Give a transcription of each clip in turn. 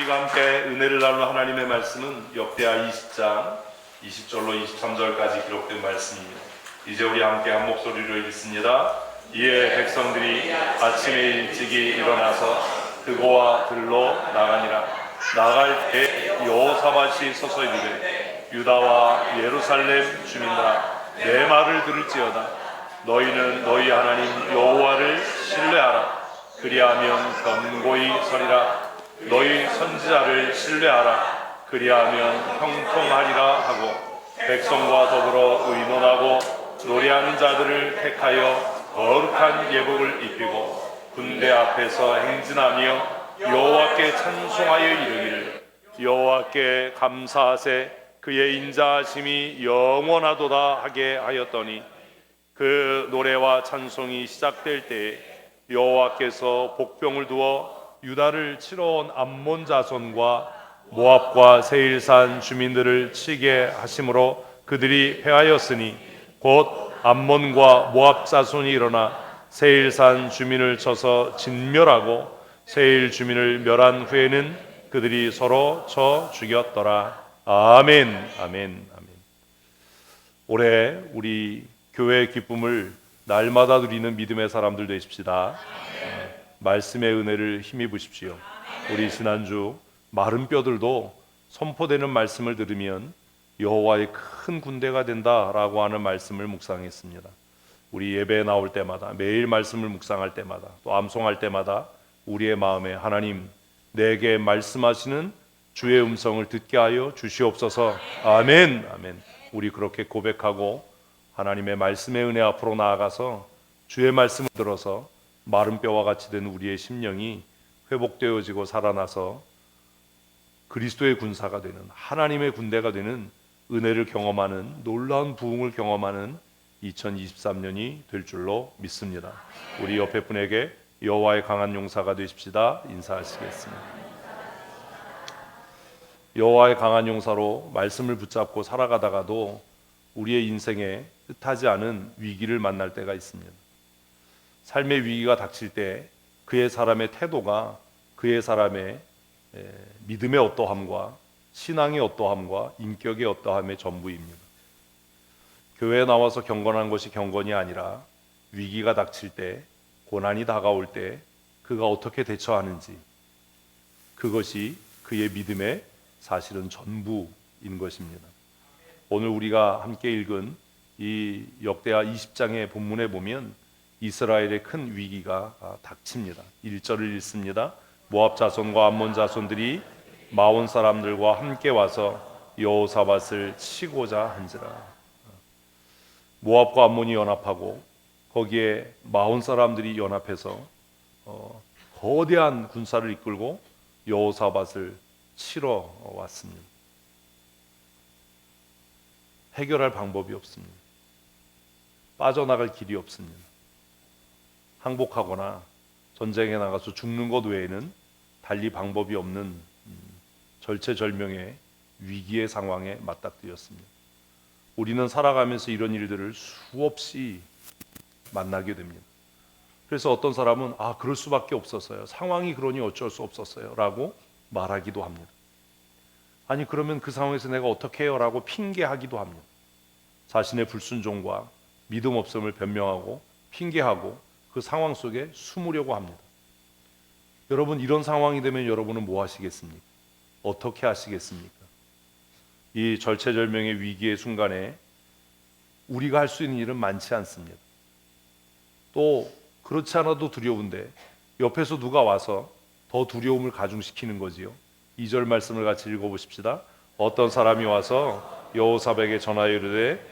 우리가 함께 은혜를 나누는 하나님의 말씀은 역대하 20장 20절로 23절까지 기록된 말씀입니다. 이제 우리 함께 한 목소리로 읽습니다. 이에 백성들이 아침에 일찍이 일어나서 드고와 들로 나가니라. 나갈 때 여호사밧이 서서 이르되 유다와 예루살렘 주민들아 내 말을 들을지어다. 너희는 너희 하나님 여호와를 신뢰하라. 그리하면 견고히 서리라. 너희 선지자를 신뢰하라. 그리하면 형통하리라 하고 백성과 더불어 의논하고 노래하는 자들을 택하여 거룩한 예복을 입히고 군대 앞에서 행진하며 여호와께 찬송하여 이르기를 여호와께 감사하세 그의 인자하심이 영원하도다 하게 하였더니 그 노래와 찬송이 시작될 때에 여호와께서 복병을 두어 유다를 치러 온 암몬 자손과 모압과 세일산 주민들을 치게 하심으로 그들이 패하였으니 곧 암몬과 모압 자손이 일어나 세일산 주민을 쳐서 진멸하고 세일 주민을 멸한 후에는 그들이 서로 쳐 죽였더라. 아멘, 아멘, 아멘. 올해 우리 교회의 기쁨을 날마다 누리는 믿음의 사람들 되십시다. 말씀의 은혜를 힘입으십시오. 우리 지난주 마른 뼈들도 선포되는 말씀을 들으면 여호와의 큰 군대가 된다라고 하는 말씀을 묵상했습니다. 우리 예배에 나올 때마다 매일 말씀을 묵상할 때마다 또 암송할 때마다 우리의 마음에 하나님 내게 말씀하시는 주의 음성을 듣게 하여 주시옵소서. 아멘, 아멘. 우리 그렇게 고백하고 하나님의 말씀의 은혜 앞으로 나아가서 주의 말씀을 들어서 마른 뼈와 같이 된 우리의 심령이 회복되어지고 살아나서 그리스도의 군사가 되는 하나님의 군대가 되는 은혜를 경험하는 놀라운 부흥을 경험하는 2023년이 될 줄로 믿습니다. 우리 옆에 분에게 여호와의 강한 용사가 되십시다. 인사하시겠습니다. 여호와의 강한 용사로 말씀을 붙잡고 살아가다가도 우리의 인생에 뜻하지 않은 위기를 만날 때가 있습니다. 삶의 위기가 닥칠 때 그의 사람의 태도가 그의 사람의 믿음의 어떠함과 신앙의 어떠함과 인격의 어떠함의 전부입니다. 교회에 나와서 경건한 것이 경건이 아니라 위기가 닥칠 때, 고난이 다가올 때 그가 어떻게 대처하는지, 그것이 그의 믿음의 사실은 전부인 것입니다. 오늘 우리가 함께 읽은 이 역대하 20장의 본문에 보면 이스라엘의 큰 위기가 닥칩니다. 1절을 읽습니다. 모압 자손과 암몬 자손들이 마온 사람들과 함께 와서 여호사밧을 치고자 한지라. 모압과 암몬이 연합하고 거기에 마온 사람들이 연합해서 거대한 군사를 이끌고 여호사밧을 치러 왔습니다. 해결할 방법이 없습니다. 빠져나갈 길이 없습니다. 항복하거나 전쟁에 나가서 죽는 것 외에는 달리 방법이 없는 절체절명의 위기의 상황에 맞닥뜨렸습니다. 우리는 살아가면서 이런 일들을 수없이 만나게 됩니다. 그래서 어떤 사람은 그럴 수밖에 없었어요. 상황이 그러니 어쩔 수 없었어요 라고 말하기도 합니다. 아니 그러면 그 상황에서 내가 어떻게 해요? 라고 핑계하기도 합니다. 자신의 불순종과 믿음 없음을 변명하고 핑계하고 그 상황 속에 숨으려고 합니다. 여러분 이런 상황이 되면 여러분은 뭐 하시겠습니까? 어떻게 하시겠습니까? 이 절체절명의 위기의 순간에 우리가 할 수 있는 일은 많지 않습니다. 또 그렇지 않아도 두려운데 옆에서 누가 와서 더 두려움을 가중시키는 거지요. 2절 말씀을 같이 읽어보십시다. 어떤 사람이 와서 여호사밧에게 전하여 이르되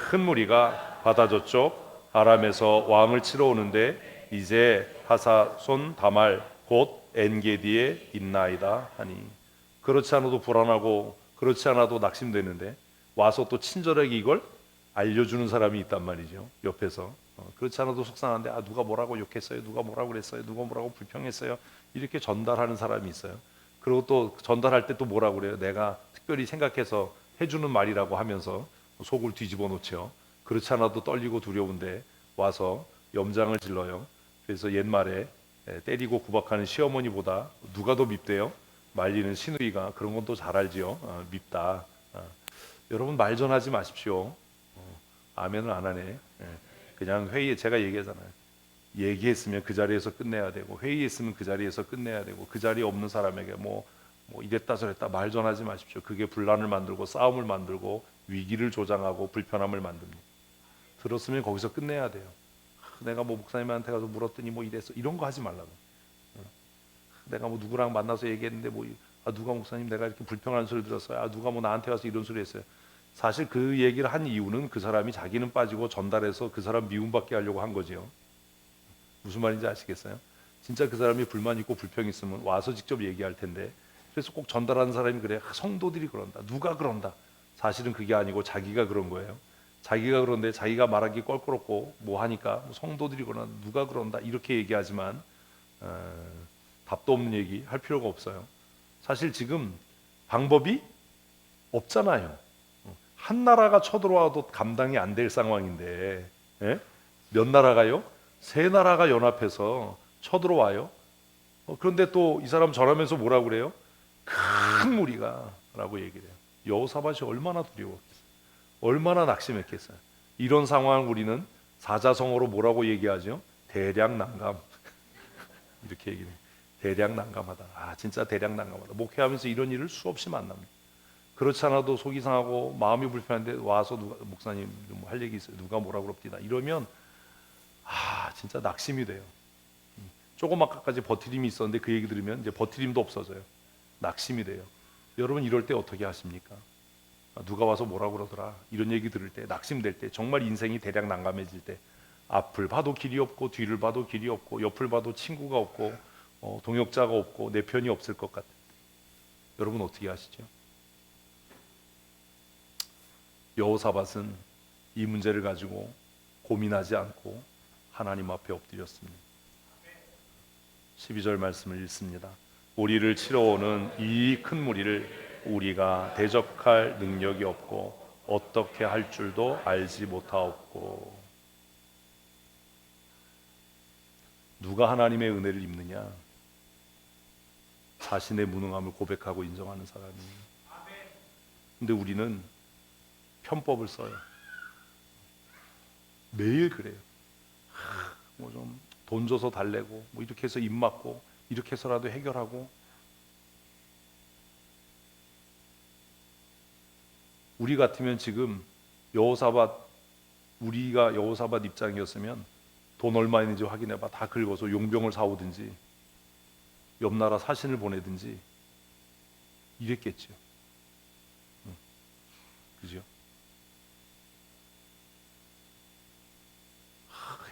큰 무리가 바다 저쪽 아람에서 왕을 치러 오는데 이제 하사손 다말 곧 엔게디에 있나이다 하니. 그렇지 않아도 불안하고 그렇지 않아도 낙심되는데 와서 또 친절하게 이걸 알려주는 사람이 있단 말이죠. 옆에서 그렇지 않아도 속상한데 누가 뭐라고 욕했어요, 누가 뭐라고 그랬어요, 누가 뭐라고 불평했어요 이렇게 전달하는 사람이 있어요. 그리고 또 전달할 때 또 뭐라고 그래요. 내가 특별히 생각해서 해주는 말이라고 하면서 속을 뒤집어 놓죠. 그렇지 않아도 떨리고 두려운데 와서 염장을 질러요. 그래서 옛말에 때리고 구박하는 시어머니보다 누가 더 밉대요? 말리는 시누이가 그런 건 또 잘 알지요. 밉다. 여러분 말 전하지 마십시오. 아멘을 안 하네. 그냥 회의에 제가 얘기하잖아요. 얘기했으면 그 자리에서 끝내야 되고, 회의했으면 그 자리에서 끝내야 되고, 그 자리에 없는 사람에게 뭐 이랬다 저랬다 말 전하지 마십시오. 그게 분란을 만들고 싸움을 만들고 위기를 조장하고 불편함을 만듭니다. 들었으면 거기서 끝내야 돼요. 내가 뭐 목사님한테 가서 물었더니 뭐 이랬어, 이런 거 하지 말라고. 내가 뭐 누구랑 만나서 얘기했는데 뭐 누가 목사님 내가 이렇게 불평하는 소리 들었어요. 누가 뭐 나한테 와서 이런 소리 했어요. 사실 그 얘기를 한 이유는 그 사람이 자기는 빠지고 전달해서 그 사람 미움받게 하려고 한 거지요. 무슨 말인지 아시겠어요? 진짜 그 사람이 불만 있고 불평 있으면 와서 직접 얘기할 텐데, 그래서 꼭 전달하는 사람이 그래. 성도들이 그런다. 누가 그런다. 사실은 그게 아니고 자기가 그런 거예요. 자기가 그런데 자기가 말하기 껄끄럽고 뭐 하니까 성도들이 그런다. 누가 그런다. 이렇게 얘기하지만 답도 없는 얘기 할 필요가 없어요. 사실 지금 방법이 없잖아요. 한 나라가 쳐들어와도 감당이 안 될 상황인데, 예? 몇 나라가요? 세 나라가 연합해서 쳐들어와요. 그런데 또 이 사람 전하면서 뭐라고 그래요? 큰 무리가 라고 얘기를 해요. 여호사밧이 얼마나 두려웠겠어요. 얼마나 낙심했겠어요. 이런 상황 우리는 사자성어로 뭐라고 얘기하죠? 대략난감. 이렇게 얘기해요. 대략난감하다. 진짜 대략난감하다. 목회하면서 이런 일을 수없이 만납니다. 그렇지 않아도 속이 상하고 마음이 불편한데 와서 누가 목사님 할 얘기 있어요. 누가 뭐라 그럽디다. 이러면 진짜 낙심이 돼요. 조금 아까까지 버티림이 있었는데 그 얘기 들으면 이제 버티림도 없어져요. 낙심이 돼요. 여러분 이럴 때 어떻게 하십니까? 누가 와서 뭐라 그러더라. 이런 얘기 들을 때 낙심될 때, 정말 인생이 대략 난감해질 때, 앞을 봐도 길이 없고 뒤를 봐도 길이 없고 옆을 봐도 친구가 없고 동역자가 없고 내 편이 없을 것 같아요. 여러분 어떻게 하시죠? 여호사밧은 이 문제를 가지고 고민하지 않고 하나님 앞에 엎드렸습니다. 12절 말씀을 읽습니다. 우리를 치러오는 이 큰 무리를 우리가 대적할 능력이 없고 어떻게 할 줄도 알지 못하옵고. 누가 하나님의 은혜를 입느냐? 자신의 무능함을 고백하고 인정하는 사람이에요. 근데 우리는 편법을 써요. 매일 그래요. 뭐 좀 돈 줘서 달래고 뭐 이렇게 해서 입 맞고 이렇게 해서라도 해결하고. 우리 같으면 지금 우리가 여호사밧 입장이었으면 돈 얼마 있는지 확인해봐. 다 긁어서 용병을 사오든지 옆 나라 사신을 보내든지 이랬겠죠. 그죠?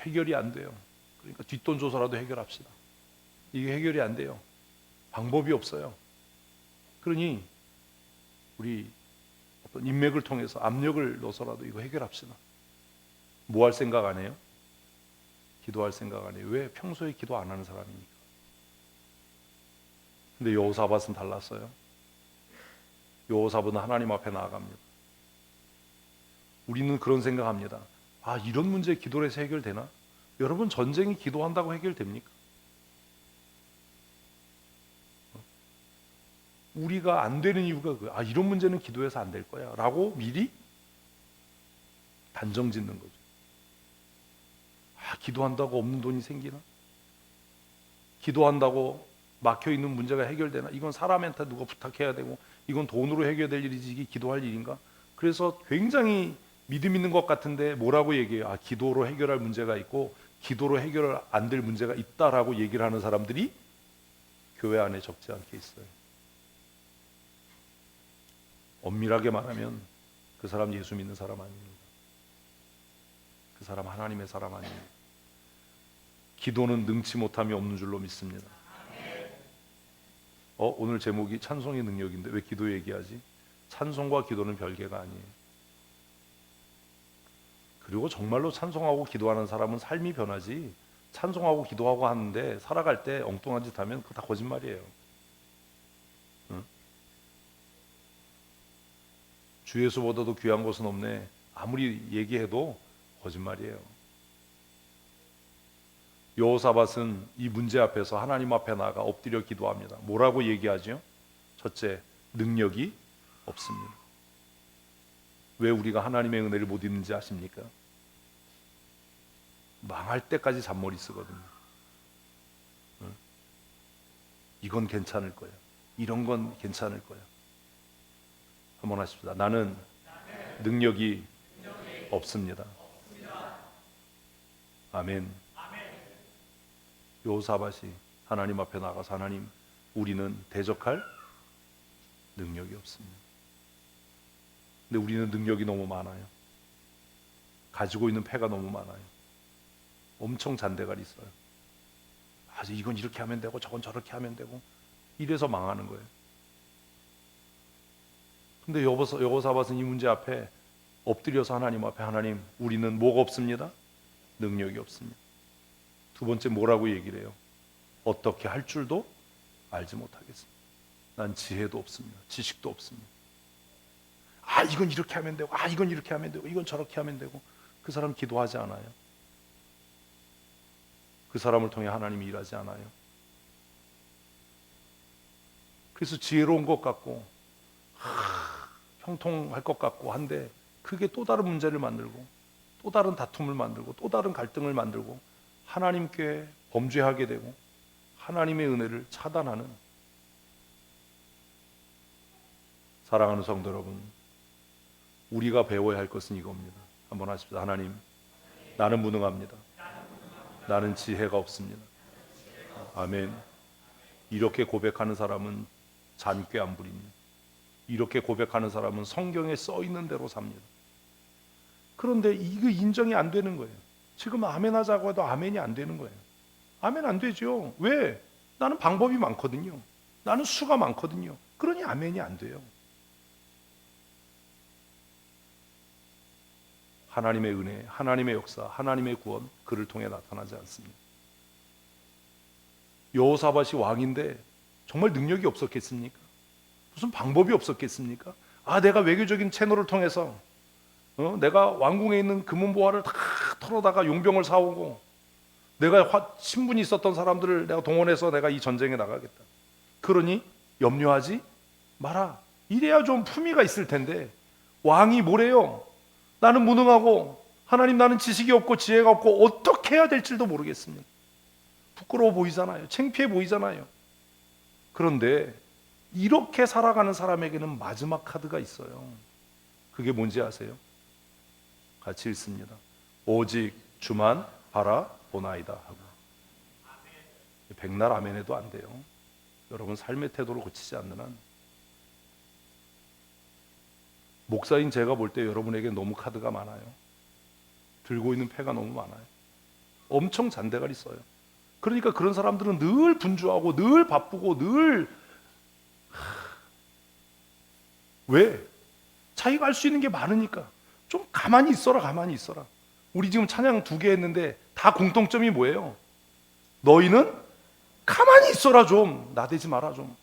해결이 안 돼요. 그러니까 뒷돈 줘서라도 해결합시다. 이게 해결이 안 돼요. 방법이 없어요. 그러니 우리 어떤 인맥을 통해서 압력을 넣어서라도 이거 해결합시다. 뭐 할 생각 안 해요? 기도할 생각 안 해요. 왜? 평소에 기도 안 하는 사람이니까. 근데 여호사밧은 달랐어요. 여호사밧은 하나님 앞에 나아갑니다. 우리는 그런 생각합니다. 이런 문제 기도를 해서 해결되나? 여러분 전쟁이 기도한다고 해결됩니까? 우리가 안 되는 이유가 이런 문제는 기도해서 안 될 거야 라고 미리 단정 짓는 거죠. 기도한다고 없는 돈이 생기나? 기도한다고 막혀있는 문제가 해결되나? 이건 사람한테 누가 부탁해야 되고 이건 돈으로 해결될 일이지 이게 기도할 일인가? 그래서 굉장히 믿음 있는 것 같은데 뭐라고 얘기해요? 기도로 해결할 문제가 있고 기도로 해결 안 될 문제가 있다라고 얘기를 하는 사람들이 교회 안에 적지 않게 있어요. 엄밀하게 말하면 그 사람 예수 믿는 사람 아닙니다. 그 사람 하나님의 사람 아닙니다. 기도는 능치 못함이 없는 줄로 믿습니다. 오늘 제목이 찬송의 능력인데 왜 기도 얘기하지? 찬송과 기도는 별개가 아니에요. 그리고 정말로 찬송하고 기도하는 사람은 삶이 변하지, 찬송하고 기도하고 하는데 살아갈 때 엉뚱한 짓 하면 그거 다 거짓말이에요. 응? 주 예수보다도 귀한 것은 없네 아무리 얘기해도 거짓말이에요. 여호사밧은 이 문제 앞에서 하나님 앞에 나가 엎드려 기도합니다. 뭐라고 얘기하죠? 첫째, 능력이 없습니다. 왜 우리가 하나님의 은혜를 못 입는지 아십니까? 망할 때까지 잔머리 쓰거든요. 이건 괜찮을 거야. 이런 건 괜찮을 거야. 한번 하십시다. 나는 능력이 없습니다. 아멘. 여호사밧이 하나님 앞에 나가서 하나님, 우리는 대적할 능력이 없습니다. 근데 우리는 능력이 너무 많아요. 가지고 있는 패가 너무 많아요. 엄청 잔대가 있어요. 아주 이건 이렇게 하면 되고 저건 저렇게 하면 되고 이래서 망하는 거예요. 근데 여호사밧은 이 문제 앞에 엎드려서 하나님 앞에, 하나님, 우리는 뭐가 없습니다? 능력이 없습니다. 두 번째 뭐라고 얘기를 해요? 어떻게 할 줄도 알지 못하겠습니다. 난 지혜도 없습니다. 지식도 없습니다. 아, 이건 이렇게 하면 되고, 아, 이건 이렇게 하면 되고, 이건 저렇게 하면 되고. 그 사람 기도하지 않아요. 그 사람을 통해 하나님이 일하지 않아요. 그래서 지혜로운 것 같고 형통할 것 같고 한데, 그게 또 다른 문제를 만들고 또 다른 다툼을 만들고 또 다른 갈등을 만들고 하나님께 범죄하게 되고 하나님의 은혜를 차단하는. 사랑하는 성도 여러분, 우리가 배워야 할 것은 이겁니다. 한번 하십시다. 하나님, 나는 무능합니다. 나는 지혜가 없습니다. 아멘. 이렇게 고백하는 사람은 잔꾀 안 부립니다. 이렇게 고백하는 사람은 성경에 써 있는 대로 삽니다. 그런데 이거 인정이 안 되는 거예요. 지금 아멘 하자고 해도 아멘이 안 되는 거예요. 아멘 안 되죠. 왜? 나는 방법이 많거든요. 나는 수가 많거든요. 그러니 아멘이 안 돼요. 하나님의 은혜, 하나님의 역사, 하나님의 구원, 그를 통해 나타나지 않습니다. 여호사밧이 왕인데 정말 능력이 없었겠습니까? 무슨 방법이 없었겠습니까? 아, 내가 외교적인 채널을 통해서 내가 왕궁에 있는 금은보화를 다 털어다가 용병을 사오고, 내가 신분이 있었던 사람들을 내가 동원해서 내가 이 전쟁에 나가겠다. 그러니 염려하지 마라. 이래야 좀 품위가 있을 텐데, 왕이 뭐래요? 나는 무능하고 하나님, 나는 지식이 없고 지혜가 없고 어떻게 해야 될지도 모르겠습니다. 부끄러워 보이잖아요. 창피해 보이잖아요. 그런데 이렇게 살아가는 사람에게는 마지막 카드가 있어요. 그게 뭔지 아세요? 같이 읽습니다. 오직 주만 바라보나이다 하고. 백날 아멘해도 안 돼요. 여러분 삶의 태도를 고치지 않는 한. 목사인 제가 볼 때 여러분에게 너무 카드가 많아요. 들고 있는 패가 너무 많아요. 엄청 잔대가 있어요. 그러니까 그런 사람들은 늘 분주하고 늘 바쁘고 늘 왜? 자기가 할 수 있는 게 많으니까. 좀 가만히 있어라, 가만히 있어라. 우리 지금 찬양 2개 했는데 다 공통점이 뭐예요? 너희는 가만히 있어라. 좀 나대지 마라. 좀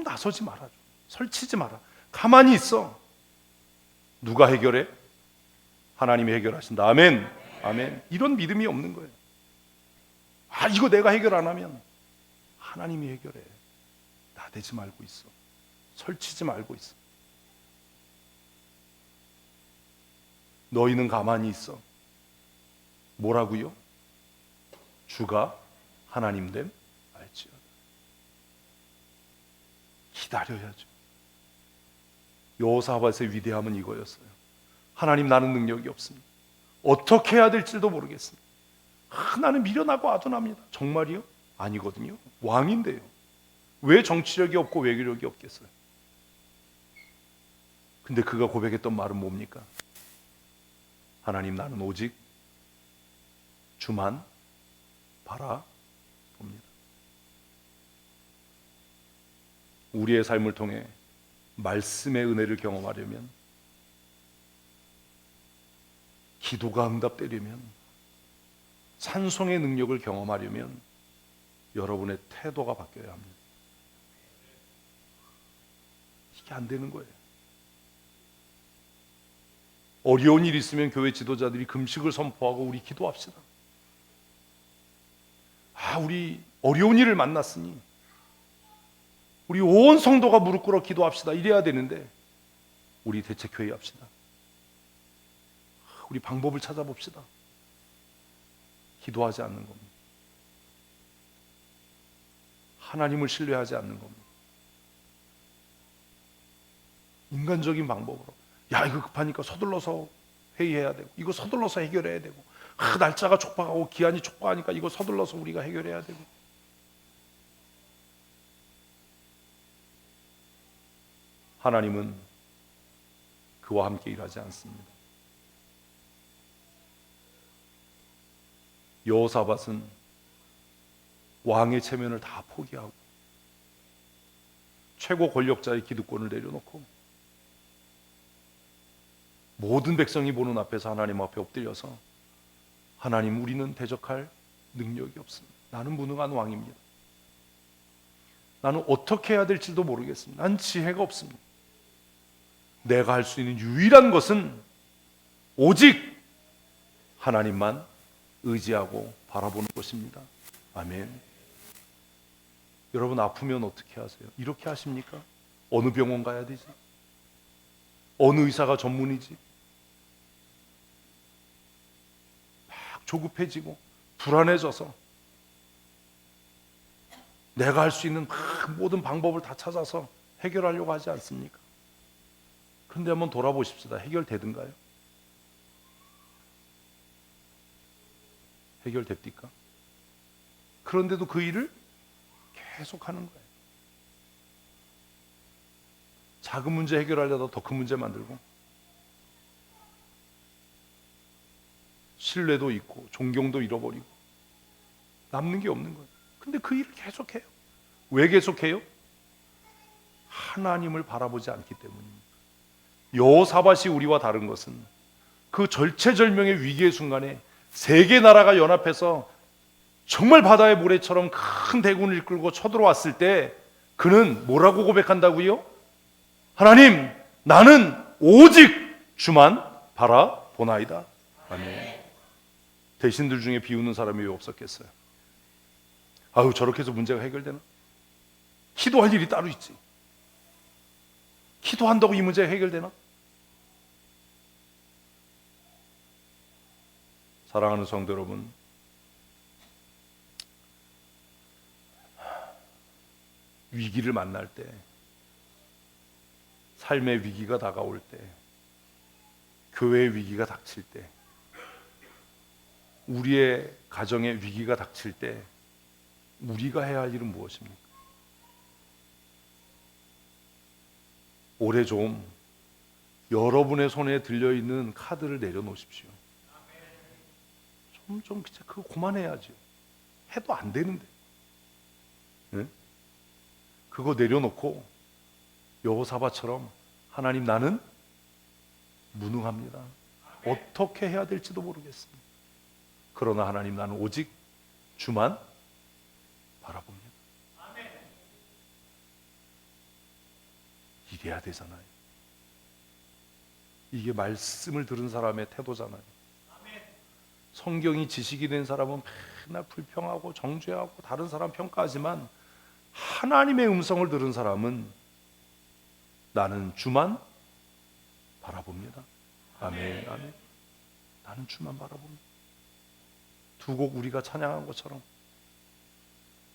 나서지 마라. 좀 설치지 마라. 가만히 있어. 누가 해결해? 하나님이 해결하신다. 아멘. 아멘. 이런 믿음이 없는 거예요. 아, 이거 내가 해결 안 하면 하나님이 해결해. 나대지 말고 있어. 설치지 말고 있어. 너희는 가만히 있어. 뭐라고요? 주가 하나님 됨 알지어다. 기다려야죠. 여호사밧의 위대함은 이거였어요. 하나님, 나는 능력이 없습니다. 어떻게 해야 될지도 모르겠습니다. 나는 미련하고 아둔합니다. 정말이요? 아니거든요. 왕인데요. 왜 정치력이 없고 외교력이 없겠어요? 근데 그가 고백했던 말은 뭡니까? 하나님, 나는 오직 주만 바라봅니다. 우리의 삶을 통해 말씀의 은혜를 경험하려면, 기도가 응답되려면, 찬송의 능력을 경험하려면 여러분의 태도가 바뀌어야 합니다. 이게 안 되는 거예요. 어려운 일 있으면 교회 지도자들이 금식을 선포하고 우리 기도합시다. 아, 우리 어려운 일을 만났으니 우리 온 성도가 무릎 꿇어 기도합시다. 이래야 되는데 우리 대책회의 합시다. 우리 방법을 찾아봅시다. 기도하지 않는 겁니다. 하나님을 신뢰하지 않는 겁니다. 인간적인 방법으로 야 이거 급하니까 서둘러서 회의해야 되고 이거 서둘러서 해결해야 되고 날짜가 촉박하고 기한이 촉박하니까 이거 서둘러서 우리가 해결해야 되고 하나님은 그와 함께 일하지 않습니다. 여호사밧은 왕의 체면을 다 포기하고 최고 권력자의 기득권을 내려놓고 모든 백성이 보는 앞에서 하나님 앞에 엎드려서 하나님 우리는 대적할 능력이 없습니다. 나는 무능한 왕입니다. 나는 어떻게 해야 될지도 모르겠습니다. 난 지혜가 없습니다. 내가 할 수 있는 유일한 것은 오직 하나님만 의지하고 바라보는 것입니다. 아멘. 여러분 아프면 어떻게 하세요? 이렇게 하십니까? 어느 병원 가야 되지? 어느 의사가 전문이지? 막 조급해지고 불안해져서 내가 할 수 있는 모든 방법을 다 찾아서 해결하려고 하지 않습니까? 그런데 한번 돌아보십시다. 해결되든가요? 해결됩니까? 그런데도 그 일을 계속 하는 거예요. 작은 문제 해결하려다 더 큰 문제 만들고 신뢰도 잊고 존경도 잃어버리고 남는 게 없는 거예요. 근데 그 일을 계속해요. 왜 계속해요? 하나님을 바라보지 않기 때문입니다. 여호사밧이 우리와 다른 것은 그 절체절명의 위기의 순간에 세 개 나라가 연합해서 정말 바다의 모래처럼 큰 대군을 이끌고 쳐들어왔을 때 그는 뭐라고 고백한다고요? 하나님, 나는 오직 주만 바라보나이다. 아멘. 대신들 중에 비웃는 사람이 왜 없었겠어요? 아유, 저렇게 해서 문제가 해결되나? 기도할 일이 따로 있지. 기도한다고 이 문제가 해결되나? 사랑하는 성도 여러분, 위기를 만날 때, 삶의 위기가 다가올 때, 교회의 위기가 닥칠 때, 우리의 가정의 위기가 닥칠 때 우리가 해야 할 일은 무엇입니까? 올해 좀 여러분의 손에 들려있는 카드를 내려놓으십시오. 좀 그거 그만해야죠. 해도 안 되는데. 네? 그거 내려놓고 여호사밧처럼 하나님 나는 무능합니다. 어떻게 해야 될지도 모르겠습니다. 그러나 하나님 나는 오직 주만 바라봅니다. 이래야 되잖아요. 이게 말씀을 들은 사람의 태도잖아요. 성경이 지식이 된 사람은 맨날 불평하고 정죄하고 다른 사람 평가하지만 하나님의 음성을 들은 사람은 나는 주만 바라봅니다. 아멘. 아멘. 나는 주만 바라봅니다. 두 곡 우리가 찬양한 것처럼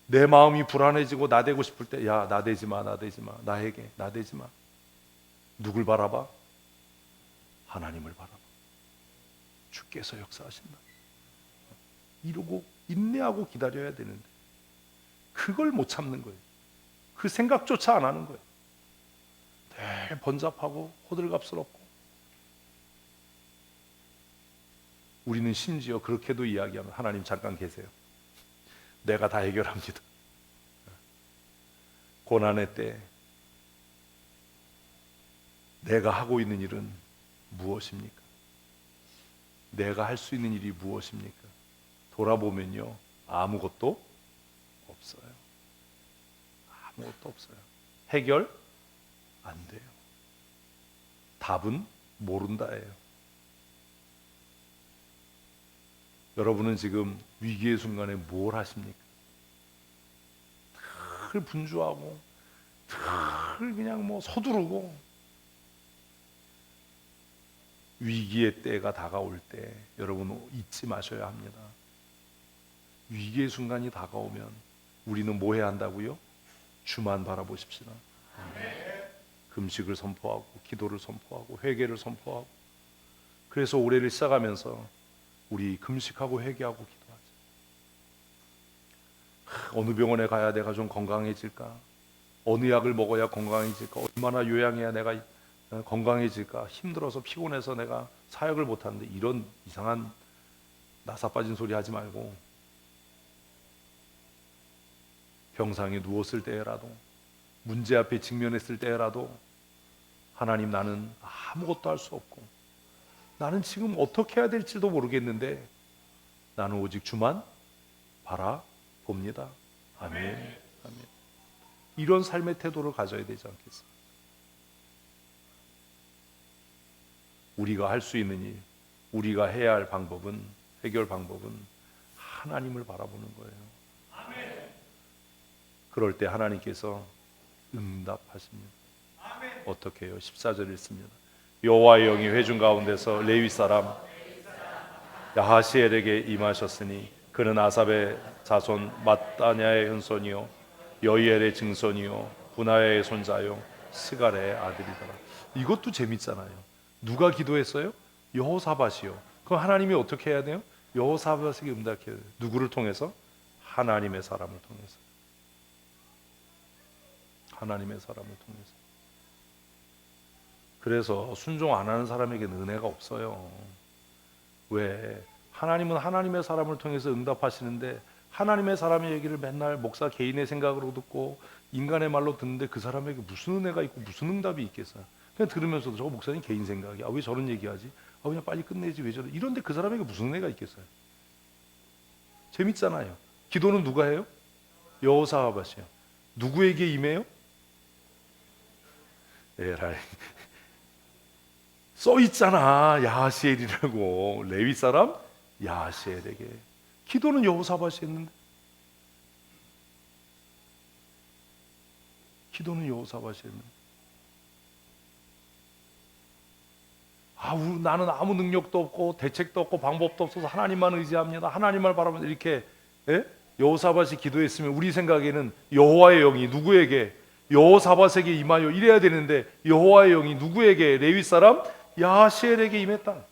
내 마음이 불안해지고 나대고 싶을 때 야 나대지 마 나에게 나대지 마. 누굴 바라봐? 하나님을 바라봐. 주께서 역사하신다. 이러고 인내하고 기다려야 되는데 그걸 못 참는 거예요. 그 생각조차 안 하는 거예요. 되게 번잡하고 호들갑스럽고 우리는 심지어 그렇게도 이야기하면 하나님 잠깐 계세요. 내가 다 해결합니다. 고난의 때 내가 하고 있는 일은 무엇입니까? 내가 할 수 있는 일이 무엇입니까? 돌아보면요 아무것도 없어요. 아무것도 없어요. 해결 안 돼요. 답은 모른다예요. 여러분은 지금 위기의 순간에 뭘 하십니까? 늘 분주하고 늘 그냥 뭐 서두르고 위기의 때가 다가올 때 여러분 잊지 마셔야 합니다. 위기의 순간이 다가오면 우리는 뭐 해야 한다고요? 주만 바라보십시다. 금식을 선포하고 기도를 선포하고 회개를 선포하고 그래서 올해를 시작하면서 우리 금식하고 회개하고 기도하자. 어느 병원에 가야 내가 좀 건강해질까? 어느 약을 먹어야 건강해질까? 얼마나 요양해야 내가 건강해질까? 힘들어서 피곤해서 내가 사역을 못하는데 이런 이상한 나사 빠진 소리 하지 말고 병상에 누웠을 때라도 문제 앞에 직면했을 때라도 하나님 나는 아무것도 할 수 없고 나는 지금 어떻게 해야 될지도 모르겠는데 나는 오직 주만 바라봅니다. 아멘. 아멘. 이런 삶의 태도를 가져야 되지 않겠습니까? 우리가 할 수 있는 일, 우리가 해야 할 방법은 해결 방법은 하나님을 바라보는 거예요. 그럴 때 하나님께서 응답하십니다. 어떻게 해요? 14절 읽습니다. 여호와의 영이 회중 가운데서 레위 사람 야하시엘에게 임하셨으니 그는 아삽의 자손 마따냐의 현손이요 여이엘의 증손이요 분하야의 손자요 스갈의 아들이더라. 이것도 재밌잖아요. 누가 기도했어요? 여호사밧이요. 그럼 하나님이 어떻게 해야 돼요? 여호사밧에게 응답해야 돼요. 누구를 통해서? 하나님의 사람을 통해서. 하나님의 사람을 통해서. 그래서 순종 안 하는 사람에게는 은혜가 없어요. 왜? 하나님은 하나님의 사람을 통해서 응답하시는데 하나님의 사람의 얘기를 맨날 목사 개인의 생각으로 듣고 인간의 말로 듣는데 그 사람에게 무슨 은혜가 있고 무슨 응답이 있겠어요? 그냥 들으면서도 저거 목사님 개인 생각이야. 왜 저런 얘기하지? 그냥 빨리 끝내지 왜 저래? 이런데 그 사람에게 무슨 은혜가 있겠어요? 재밌잖아요. 기도는 누가 해요? 여호사밧이요. 누구에게 임해요? 에라이. 써 있잖아. 야하시엘이라고. 레위 사람 야하시엘에게. 기도는 여호사밧이 했는데. 기도는 여호사밧이 했는데. 나는 아무 능력도 없고 대책도 없고 방법도 없어서 하나님만 의지합니다. 하나님만 바라보면 이렇게 여호사밧이 기도했으면 우리 생각에는 여호와의 영이 누구에게 여호사밧에게 임하여 이래야 되는데 여호와의 영이 누구에게 레위 사람 야하시엘에게 임했다.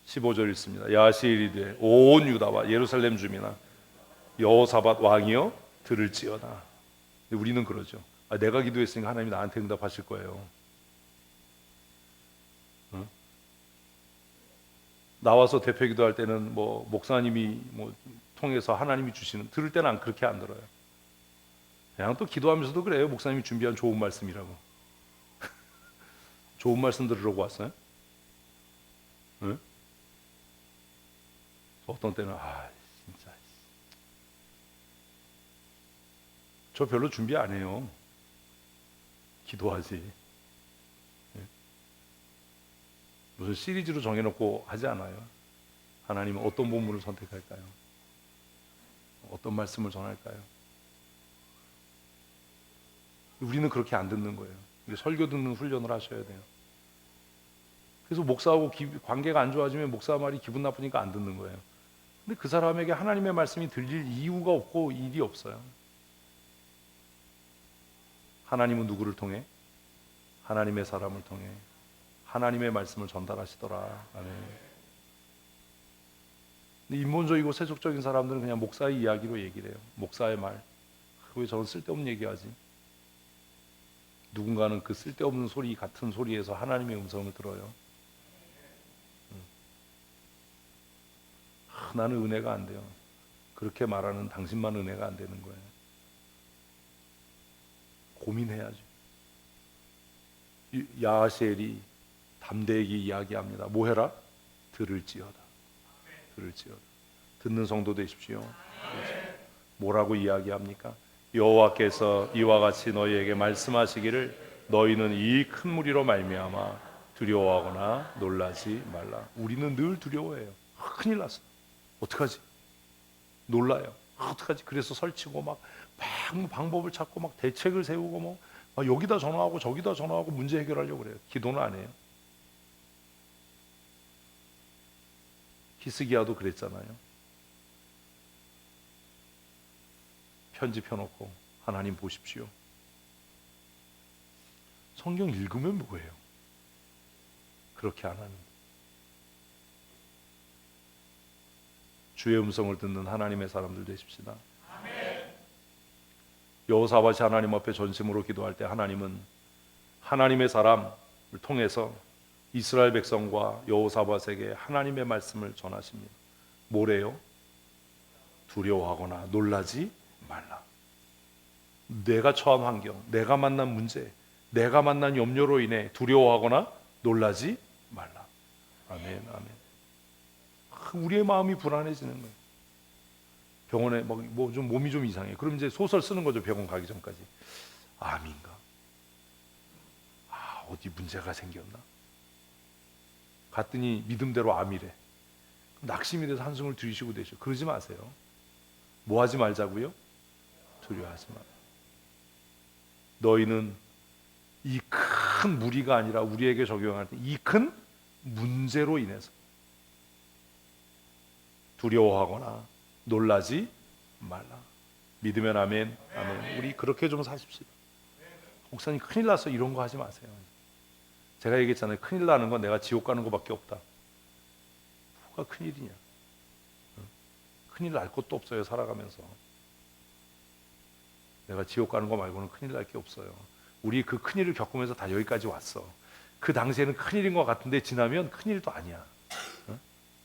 15절 읽습니다. 야하시엘이 이르되 온 유다와 예루살렘 주민아 여호사밧 왕이여 들을지어다. 우리는 그러죠. 내가 기도했으니까 하나님이 나한테 응답하실 거예요. 나와서 대표 기도할 때는 뭐 목사님이 뭐 통해서 하나님이 주시는 들을 때는 그렇게 안 들어요. 그냥 또 기도하면서도 그래요. 목사님이 준비한 좋은 말씀이라고. 좋은 말씀 들으려고 왔어요? 응? 어떤 때는 진짜 저 별로 준비 안 해요. 기도하지. 무슨 시리즈로 정해놓고 하지 않아요. 하나님은 어떤 본문을 선택할까요? 어떤 말씀을 전할까요? 우리는 그렇게 안 듣는 거예요. 설교 듣는 훈련을 하셔야 돼요. 그래서 목사하고 관계가 안 좋아지면 목사 말이 기분 나쁘니까 안 듣는 거예요. 근데 그 사람에게 하나님의 말씀이 들릴 이유가 없고 일이 없어요. 하나님은 누구를 통해? 하나님의 사람을 통해 하나님의 말씀을 전달하시더라. 아멘. 근데 인본적이고 세속적인 사람들은 그냥 목사의 이야기로 얘기를 해요. 목사의 말. 왜 저런 쓸데없는 얘기하지? 누군가는 그 쓸데없는 소리 같은 소리에서 하나님의 음성을 들어요. 나는 은혜가 안 돼요. 그렇게 말하는 당신만 은혜가 안 되는 거예요. 고민해야죠. 야하시엘이 담대하게 이야기합니다. 뭐 해라? 들을지어다. 들을지어다. 듣는 성도 되십시오. 뭐라고 이야기합니까? 여호와께서 이와 같이 너희에게 말씀하시기를 너희는 이 큰 무리로 말미암아 두려워하거나 놀라지 말라. 우리는 늘 두려워해요. 큰일 났어. 어떡하지? 놀라요. 어떡하지? 그래서 설치고 막 방법을 찾고 막 대책을 세우고 뭐 막 여기다 전화하고 저기다 전화하고 문제 해결하려고 그래요. 기도는 안 해요. 히스기야도 그랬잖아요. 편지 펴놓고 하나님 보십시오. 성경 읽으면 뭐예요? 그렇게 안 하는데. 주의 음성을 듣는 하나님의 사람들 되십시다. 여호사밧이 하나님 앞에 전심으로 기도할 때 하나님은 하나님의 사람을 통해서 이스라엘 백성과 여호사밧에게 하나님의 말씀을 전하십니다. 뭐래요? 두려워하거나 놀라지 말라. 내가 처한 환경, 내가 만난 문제, 내가 만난 염려로 인해 두려워하거나 놀라지 말라. 아멘, 아멘. 우리의 마음이 불안해지는 거예요. 병원에 뭐 좀 몸이 좀 이상해. 그럼 이제 소설 쓰는 거죠. 병원 가기 전까지. 암인가? 어디 문제가 생겼나? 갔더니 믿음대로 암이래. 낙심이 돼서 한숨을 들이쉬고 되죠. 그러지 마세요. 뭐 하지 말자고요? 두려워하지 마. 너희는 이 큰 무리가 아니라 우리에게 적용할 때 이 큰 문제로 인해서 두려워하거나 놀라지 말라. 믿으면 아멘, 아멘. 우리 그렇게 좀 사십시다. 목사님 큰일 났어 이런 거 하지 마세요. 제가 얘기했잖아요. 큰일 나는 건 내가 지옥 가는 것밖에 없다. 뭐가 큰일이냐? 큰일 날 것도 없어요. 살아가면서 내가 지옥 가는 거 말고는 큰일 날 게 없어요. 우리 그 큰일을 겪으면서 다 여기까지 왔어. 그 당시에는 큰일인 것 같은데 지나면 큰일도 아니야.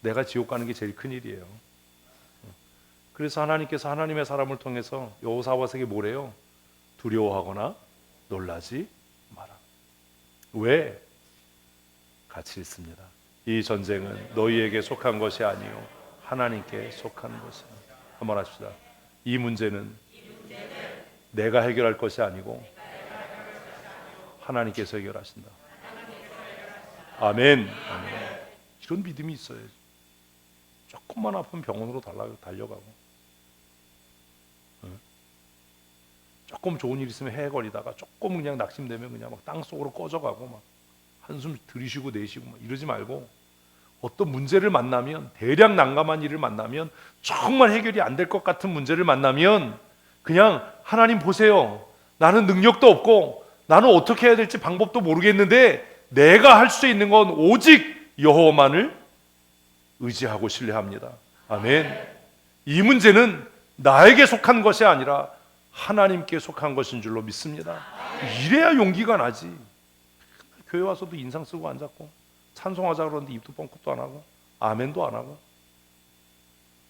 내가 지옥 가는 게 제일 큰일이에요. 그래서 하나님께서 하나님의 사람을 통해서 여호사밧에게 뭐래요? 두려워하거나 놀라지 마라. 왜? 같이 있습니다. 이 전쟁은 너희에게 속한 것이 아니요 하나님께 속한 것이다. 한번 합시다. 이 문제는 내가 해결할 것이 아니고 하나님께서 해결하신다. 아멘. 아멘. 이런 믿음이 있어야지. 조금만 아프면 병원으로 달려가고, 조금 좋은 일 있으면 헤헤거리다가 조금 그냥 낙심되면 그냥 막 땅속으로 꺼져가고 막 한숨 들이쉬고 내쉬고 막 이러지 말고, 어떤 문제를 만나면, 대략 난감한 일을 만나면, 정말 해결이 안 될 것 같은 문제를 만나면 그냥 하나님 보세요. 나는 능력도 없고 나는 어떻게 해야 될지 방법도 모르겠는데 내가 할 수 있는 건 오직 여호와만을 의지하고 신뢰합니다. 아멘. 이 문제는 나에게 속한 것이 아니라 하나님께 속한 것인 줄로 믿습니다. 이래야 용기가 나지. 교회 와서도 인상 쓰고 앉았고 찬송하자 그러는데 입도 뻥끗도 안 하고 아멘도 안 하고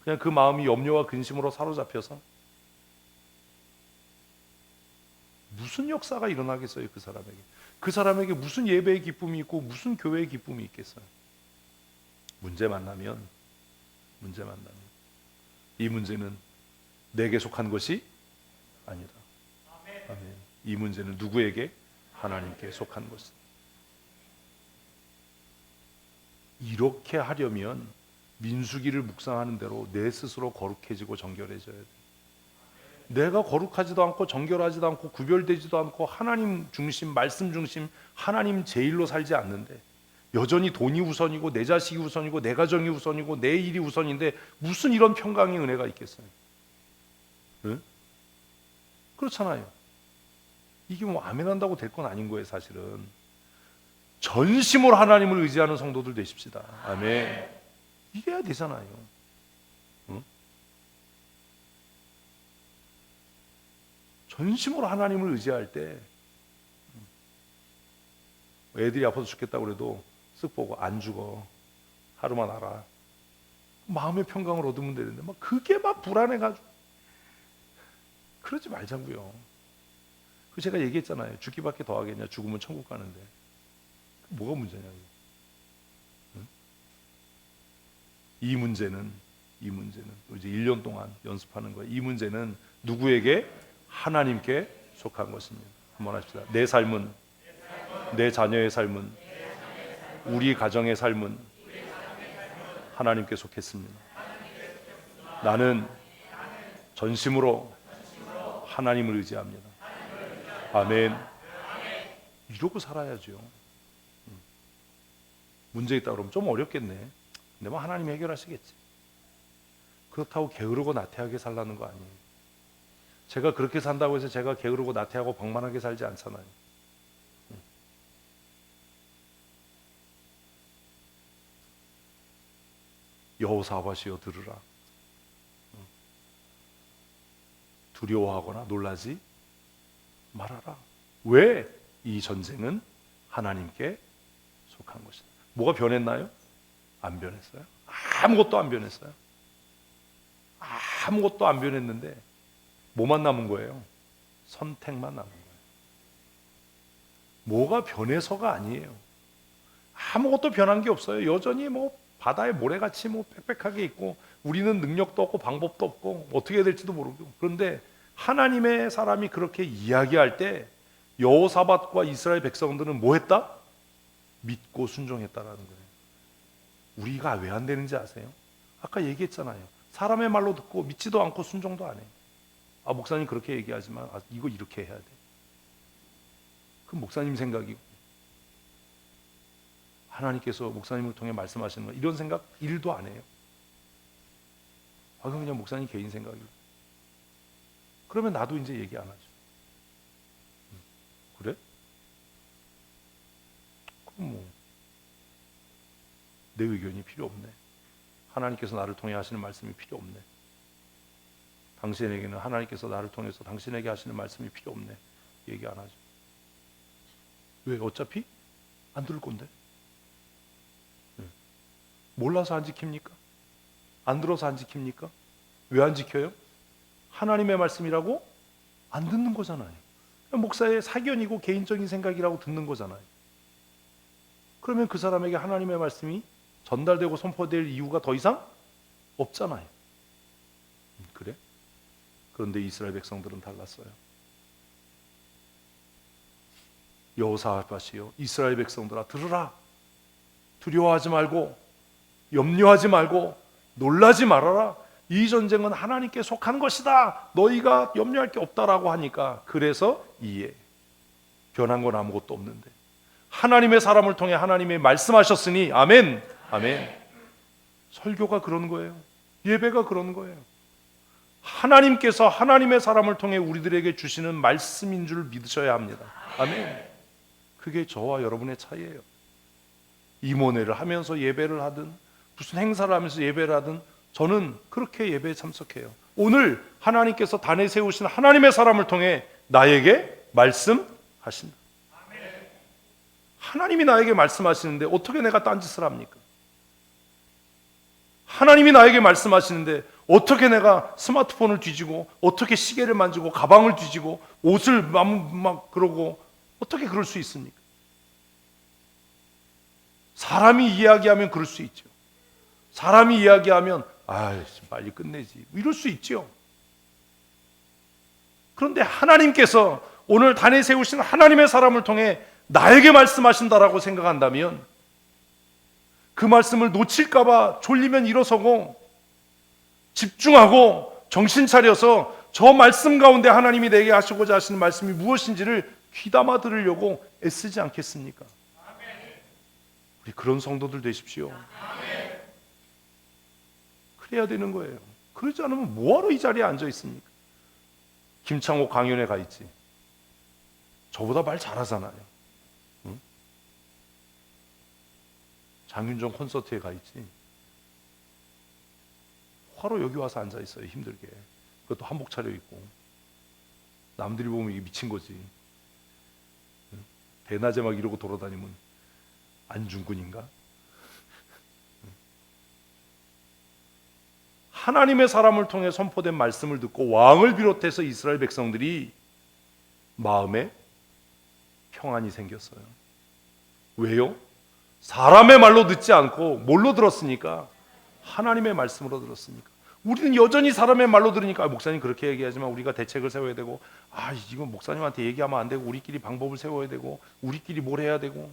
그냥 그 마음이 염려와 근심으로 사로잡혀서 무슨 역사가 일어나겠어요? 그 사람에게 무슨 예배의 기쁨이 있고 무슨 교회의 기쁨이 있겠어요? 문제 만나면 이 문제는 내게 속한 것이 아니다. 아멘. 이 문제는 누구에게? 하나님께 속한 것이다. 이렇게 하려면 민수기를 묵상하는 대로 내 스스로 거룩해지고 정결해져야 돼. 내가 거룩하지도 않고 정결하지도 않고 구별되지도 않고 하나님 중심, 말씀 중심, 하나님 제일로 살지 않는데 여전히 돈이 우선이고 내 자식이 우선이고 내 가정이 우선이고 내 일이 우선인데 무슨 이런 평강의 은혜가 있겠어요? 네? 그렇잖아요. 이게 뭐 아멘한다고 될 건 아닌 거예요. 사실은 전심으로 하나님을 의지하는 성도들 되십시다. 아멘. 이래야 되잖아요. 응? 전심으로 하나님을 의지할 때 애들이 아파서 죽겠다고 그래도 쓱 보고 안 죽어. 하루만 알아. 마음의 평강을 얻으면 되는데 막 그게 막 불안해가지고 그러지 말자고요. 그 제가 얘기했잖아요. 죽기밖에 더 하겠냐. 죽으면 천국 가는데 뭐가 문제냐고. 응? 이 문제는 이제 1년 동안 연습하는 거예요. 이 문제는 누구에게? 하나님께 속한 것입니다. 한번 합시다. 내 삶은, 내 자녀의 삶은, 우리 가정의 삶은 하나님께 속했습니다. 나는 전심으로 하나님을 의지합니다. 아멘. 이러고 살아야죠. 문제 있다 그러면 좀 어렵겠네. 근데 뭐 하나님이 해결하시겠지. 그렇다고 게으르고 나태하게 살라는 거 아니에요. 제가 그렇게 산다고 해서 제가 게으르고 나태하고 방만하게 살지 않잖아요. 여호사밧이여 들으라. 두려워하거나 놀라지 말아라. 왜? 이 전쟁은 하나님께 속한 것이다. 뭐가 변했나요? 안 변했어요. 아무것도 안 변했어요. 아무것도 안 변했는데 뭐만 남은 거예요? 선택만 남은 거예요. 뭐가 변해서가 아니에요. 아무것도 변한 게 없어요. 여전히 뭐 바다의 모래같이 뭐 빽빽하게 있고 우리는 능력도 없고 방법도 없고 어떻게 해야 될지도 모르고. 그런데 하나님의 사람이 그렇게 이야기할 때 여호사밧과 이스라엘 백성들은 뭐 했다? 믿고 순종했다라는 거예요. 우리가 왜 안 되는지 아세요? 아까 얘기했잖아요. 사람의 말로 듣고 믿지도 않고 순종도 안 해요. 아, 목사님 그렇게 얘기하지만 이거 이렇게 해야 돼. 그건 목사님 생각이고 하나님께서 목사님을 통해 말씀하시는 거 이런 생각 1도 안 해요. 그건 그냥 목사님 개인 생각이고. 그러면 나도 이제 얘기 안 하죠. 그래? 그럼 뭐 내 의견이 필요 없네. 하나님께서 나를 통해 하시는 말씀이 필요 없네. 당신에게는 하나님께서 나를 통해서 당신에게 하시는 말씀이 필요 없네. 얘기 안 하죠. 왜? 어차피 안 들을 건데. 몰라서 안 지킵니까? 안 들어서 안 지킵니까? 왜 안 지켜요? 하나님의 말씀이라고 안 듣는 거잖아요. 목사의 사견이고 개인적인 생각이라고 듣는 거잖아요. 그러면 그 사람에게 하나님의 말씀이 전달되고 선포될 이유가 더 이상 없잖아요. 그래? 그런데 이스라엘 백성들은 달랐어요. 여호사밧이요, 이스라엘 백성들아 들으라. 두려워하지 말고 염려하지 말고 놀라지 말아라. 이 전쟁은 하나님께 속한 것이다. 너희가 염려할 게 없다라고 하니까 그래서 이해. 변한 건 아무것도 없는데 하나님의 사람을 통해 하나님이 말씀하셨으니 아멘. 아멘. 설교가 그런 거예요. 예배가 그런 거예요. 하나님께서 하나님의 사람을 통해 우리들에게 주시는 말씀인 줄 믿으셔야 합니다. 아멘. 그게 저와 여러분의 차이예요. 이모네를 하면서 예배를 하든 무슨 행사를 하면서 예배를 하든 저는 그렇게 예배에 참석해요. 오늘 하나님께서 단에 세우신 하나님의 사람을 통해 나에게 말씀하신다. 하나님이 나에게 말씀하시는데 어떻게 내가 딴짓을 합니까? 하나님이 나에게 말씀하시는데 어떻게 내가 스마트폰을 뒤지고 어떻게 시계를 만지고 가방을 뒤지고 옷을 막 그러고 어떻게 그럴 수 있습니까? 사람이 이야기하면 그럴 수 있죠. 사람이 이야기하면 빨리 끝내지 이럴 수 있죠. 그런데 하나님께서 오늘 단에 세우신 하나님의 사람을 통해 나에게 말씀하신다라고 생각한다면 그 말씀을 놓칠까 봐 졸리면 일어서고 집중하고 정신 차려서 저 말씀 가운데 하나님이 내게 하시고자 하시는 말씀이 무엇인지를 귀담아 들으려고 애쓰지 않겠습니까? 우리 그런 성도들 되십시오. 그래야 되는 거예요. 그러지 않으면 뭐하러 이 자리에 앉아 있습니까? 김창호 강연에 가 있지. 저보다 말 잘하잖아요. 응? 장윤정 콘서트에 가 있지. 화로 여기 와서 앉아 있어요. 힘들게. 그것도 한복 차려 입고. 남들이 보면 이게 미친 거지. 응? 대낮에 막 이러고 돌아다니면 안중근인가? 하나님의 사람을 통해 선포된 말씀을 듣고 왕을 비롯해서 이스라엘 백성들이 마음에 평안이 생겼어요. 왜요? 사람의 말로 듣지 않고 뭘로 들었으니까? 하나님의 말씀으로 들었으니까. 우리는 여전히 사람의 말로 들으니까 목사님 그렇게 얘기하지만 우리가 대책을 세워야 되고 이건 목사님한테 얘기하면 안 되고 우리끼리 방법을 세워야 되고 우리끼리 뭘 해야 되고.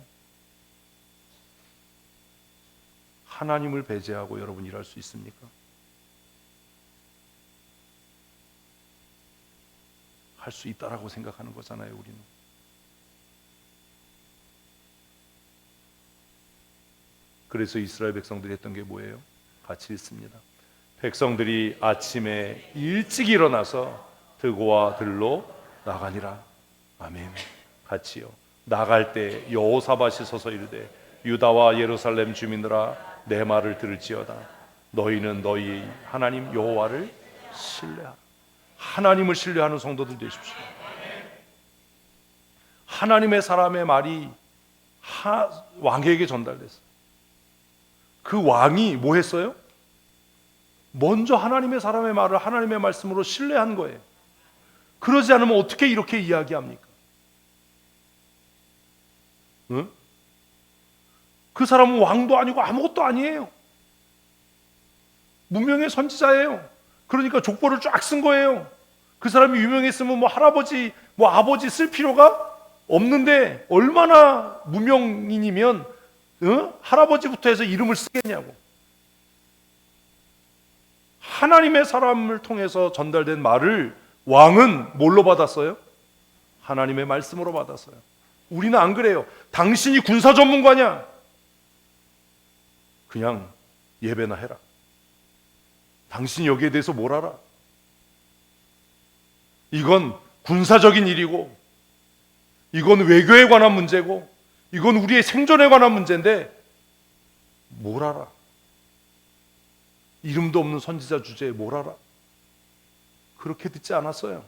하나님을 배제하고 여러분 일할 수 있습니까? 할 수 있다라고 생각하는 거잖아요, 우리는. 그래서 이스라엘 백성들이 했던 게 뭐예요? 같이 읽습니다. 백성들이 아침에 일찍 일어나서 드고와 들로 나가니라. 아멘. 같이요. 나갈 때 여호사밧이 서서 이르되 유다와 예루살렘 주민들아 내 말을 들을지어다. 너희는 너희 하나님 여호와를 신뢰하라. 하나님을 신뢰하는 성도들 되십시오. 하나님의 사람의 말이 왕에게 전달됐어요. 그 왕이 뭐 했어요? 먼저 하나님의 사람의 말을 하나님의 말씀으로 신뢰한 거예요. 그러지 않으면 어떻게 이렇게 이야기합니까? 응? 그 사람은 왕도 아니고 아무것도 아니에요. 무명의 선지자예요. 그러니까 족보를 쫙 쓴 거예요. 그 사람이 유명했으면 뭐 할아버지, 뭐 아버지 쓸 필요가 없는데 얼마나 무명인이면 할아버지부터 해서 이름을 쓰겠냐고. 하나님의 사람을 통해서 전달된 말을 왕은 뭘로 받았어요? 하나님의 말씀으로 받았어요. 우리는 안 그래요. 당신이 군사 전문가냐? 그냥 예배나 해라. 당신이 여기에 대해서 뭘 알아? 이건 군사적인 일이고, 이건 외교에 관한 문제고, 이건 우리의 생존에 관한 문제인데 뭘 알아? 이름도 없는 선지자 주제에 뭘 알아? 그렇게 듣지 않았어요.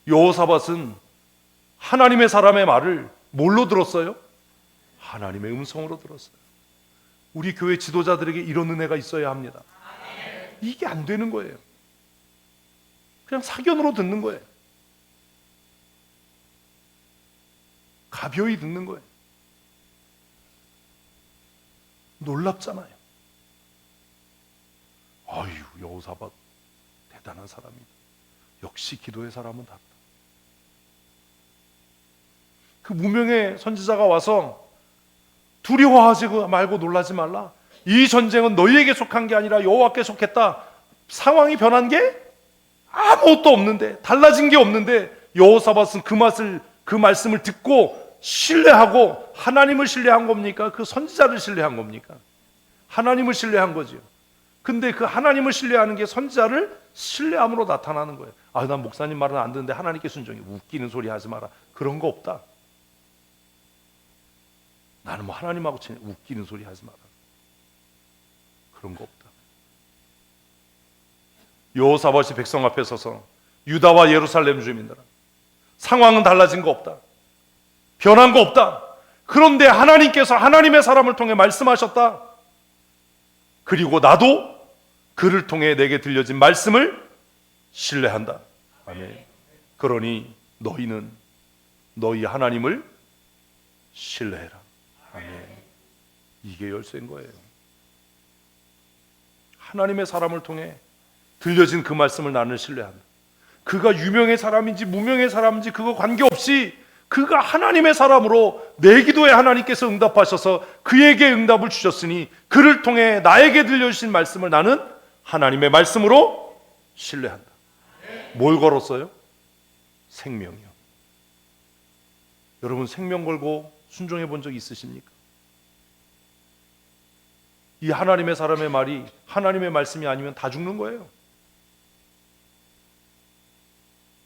여호사밧은 하나님의 사람의 말을 뭘로 들었어요? 하나님의 음성으로 들었어요. 우리 교회 지도자들에게 이런 은혜가 있어야 합니다. 이게 안 되는 거예요. 그냥 사견으로 듣는 거예요. 가벼이 듣는 거예요. 놀랍잖아요. 아유, 여호사밧 대단한 사람이다. 역시 기도의 사람은 답다. 그 무명의 선지자가 와서 두려워하지 말고 놀라지 말라. 이 전쟁은 너희에게 속한 게 아니라 여호와께 속했다. 상황이 변한 게 아무것도 없는데, 달라진 게 없는데 여호사밧은 그 말씀을 듣고 신뢰하고 하나님을 신뢰한 겁니까? 그 선지자를 신뢰한 겁니까? 하나님을 신뢰한 거죠. 근데 그 하나님을 신뢰하는 게 선지자를 신뢰함으로 나타나는 거예요. 아, 난 목사님 말은 안 듣는데 하나님께 순종해. 웃기는 소리 하지 마라. 그런 거 없다. 나는 뭐 하나님하고 웃기는 소리 하지 마라. 그런 거 없다. 여호사밧이 백성 앞에 서서 유다와 예루살렘 주민들아, 상황은 달라진 거 없다. 변한 거 없다. 그런데 하나님께서 하나님의 사람을 통해 말씀하셨다. 그리고 나도 그를 통해 내게 들려진 말씀을 신뢰한다. 아멘. 그러니 너희는 너희 하나님을 신뢰해라. 아멘. 이게 열쇠인 거예요. 하나님의 사람을 통해 들려진 그 말씀을 나는 신뢰한다. 그가 유명의 사람인지 무명의 사람인지 그거 관계없이 그가 하나님의 사람으로 내 기도에 하나님께서 응답하셔서 그에게 응답을 주셨으니 그를 통해 나에게 들려주신 말씀을 나는 하나님의 말씀으로 신뢰한다. 뭘 걸었어요? 생명이요. 여러분 생명 걸고 순종해 본 적 있으십니까? 이 하나님의 사람의 말이 하나님의 말씀이 아니면 다 죽는 거예요.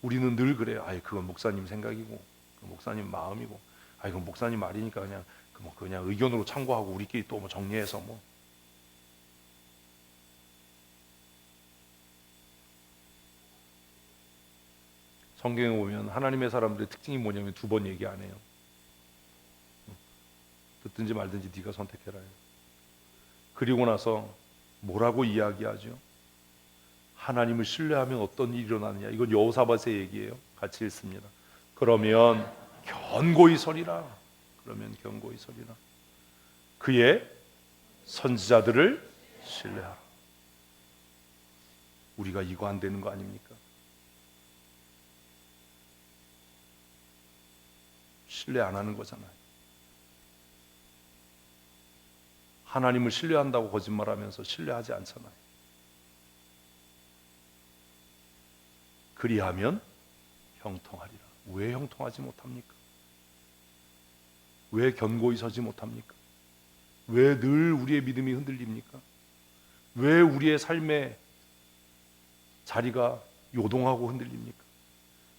우리는 늘 그래요. 아이, 그건 목사님 생각이고, 목사님 마음이고, 아이, 그건 목사님 말이니까 그냥 의견으로 참고하고 우리끼리 또 뭐 정리해서 뭐. 성경에 보면 하나님의 사람들의 특징이 뭐냐면 두 번 얘기 안 해요. 듣든지 말든지 네가 선택해라. 그리고 나서 뭐라고 이야기하죠? 하나님을 신뢰하면 어떤 일이 일어나느냐. 이건 여호사밧의 얘기예요. 같이 읽습니다. 그러면 견고히 서리라. 그의 선지자들을 신뢰하라. 우리가 이거 안 되는 거 아닙니까? 신뢰 안 하는 거잖아요. 하나님을 신뢰한다고 거짓말하면서 신뢰하지 않잖아요. 그리하면 형통하리라. 왜 형통하지 못합니까? 왜 견고히 서지 못합니까? 왜 늘 우리의 믿음이 흔들립니까? 왜 우리의 삶의 자리가 요동하고 흔들립니까?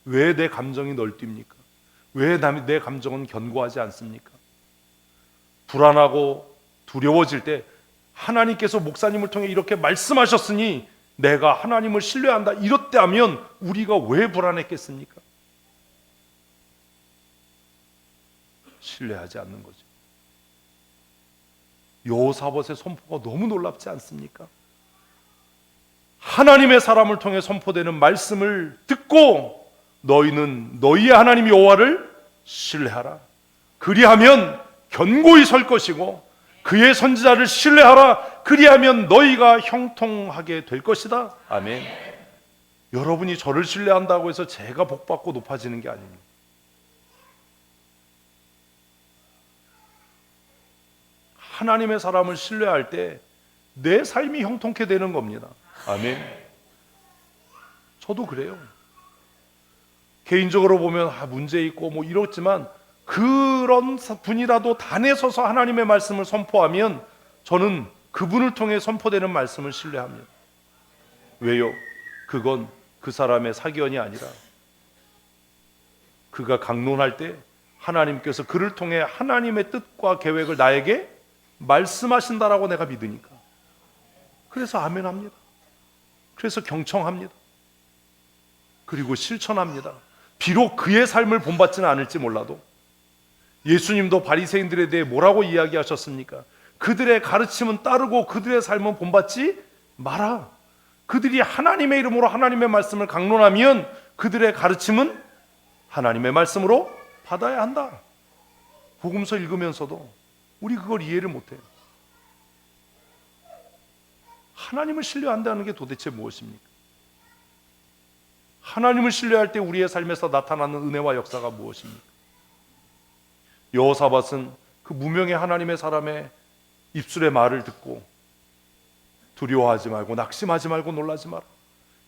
왜 내 감정이 널뛰입니까? 왜 내 감정은 견고하지 않습니까? 불안하고 두려워질 때 하나님께서 목사님을 통해 이렇게 말씀하셨으니 내가 하나님을 신뢰한다 이렇다면 우리가 왜 불안했겠습니까? 신뢰하지 않는 거죠. 여호사밧의 선포가 너무 놀랍지 않습니까? 하나님의 사람을 통해 선포되는 말씀을 듣고 너희는 너희의 하나님 여호와를 신뢰하라. 그리하면 견고히 설 것이고 그의 선지자를 신뢰하라. 그리하면 너희가 형통하게 될 것이다. 아멘. 여러분이 저를 신뢰한다고 해서 제가 복받고 높아지는 게 아닙니다. 하나님의 사람을 신뢰할 때 내 삶이 형통케 되는 겁니다. 아멘. 저도 그래요. 개인적으로 보면 문제 있고 뭐 이렇지만 그런 분이라도 단에 서서 하나님의 말씀을 선포하면 저는 그분을 통해 선포되는 말씀을 신뢰합니다. 왜요? 그건 그 사람의 사견이 아니라 그가 강론할 때 하나님께서 그를 통해 하나님의 뜻과 계획을 나에게 말씀하신다라고 내가 믿으니까. 그래서 아멘합니다. 그래서 경청합니다. 그리고 실천합니다. 비록 그의 삶을 본받지는 않을지 몰라도 예수님도 바리새인들에 대해 뭐라고 이야기하셨습니까? 그들의 가르침은 따르고 그들의 삶은 본받지 마라. 그들이 하나님의 이름으로 하나님의 말씀을 강론하면 그들의 가르침은 하나님의 말씀으로 받아야 한다. 복음서 읽으면서도 우리 그걸 이해를 못해요. 하나님을 신뢰한다는 게 도대체 무엇입니까? 하나님을 신뢰할 때 우리의 삶에서 나타나는 은혜와 역사가 무엇입니까? 여호사밧은 그 무명의 하나님의 사람의 입술의 말을 듣고 두려워하지 말고 낙심하지 말고 놀라지 마라.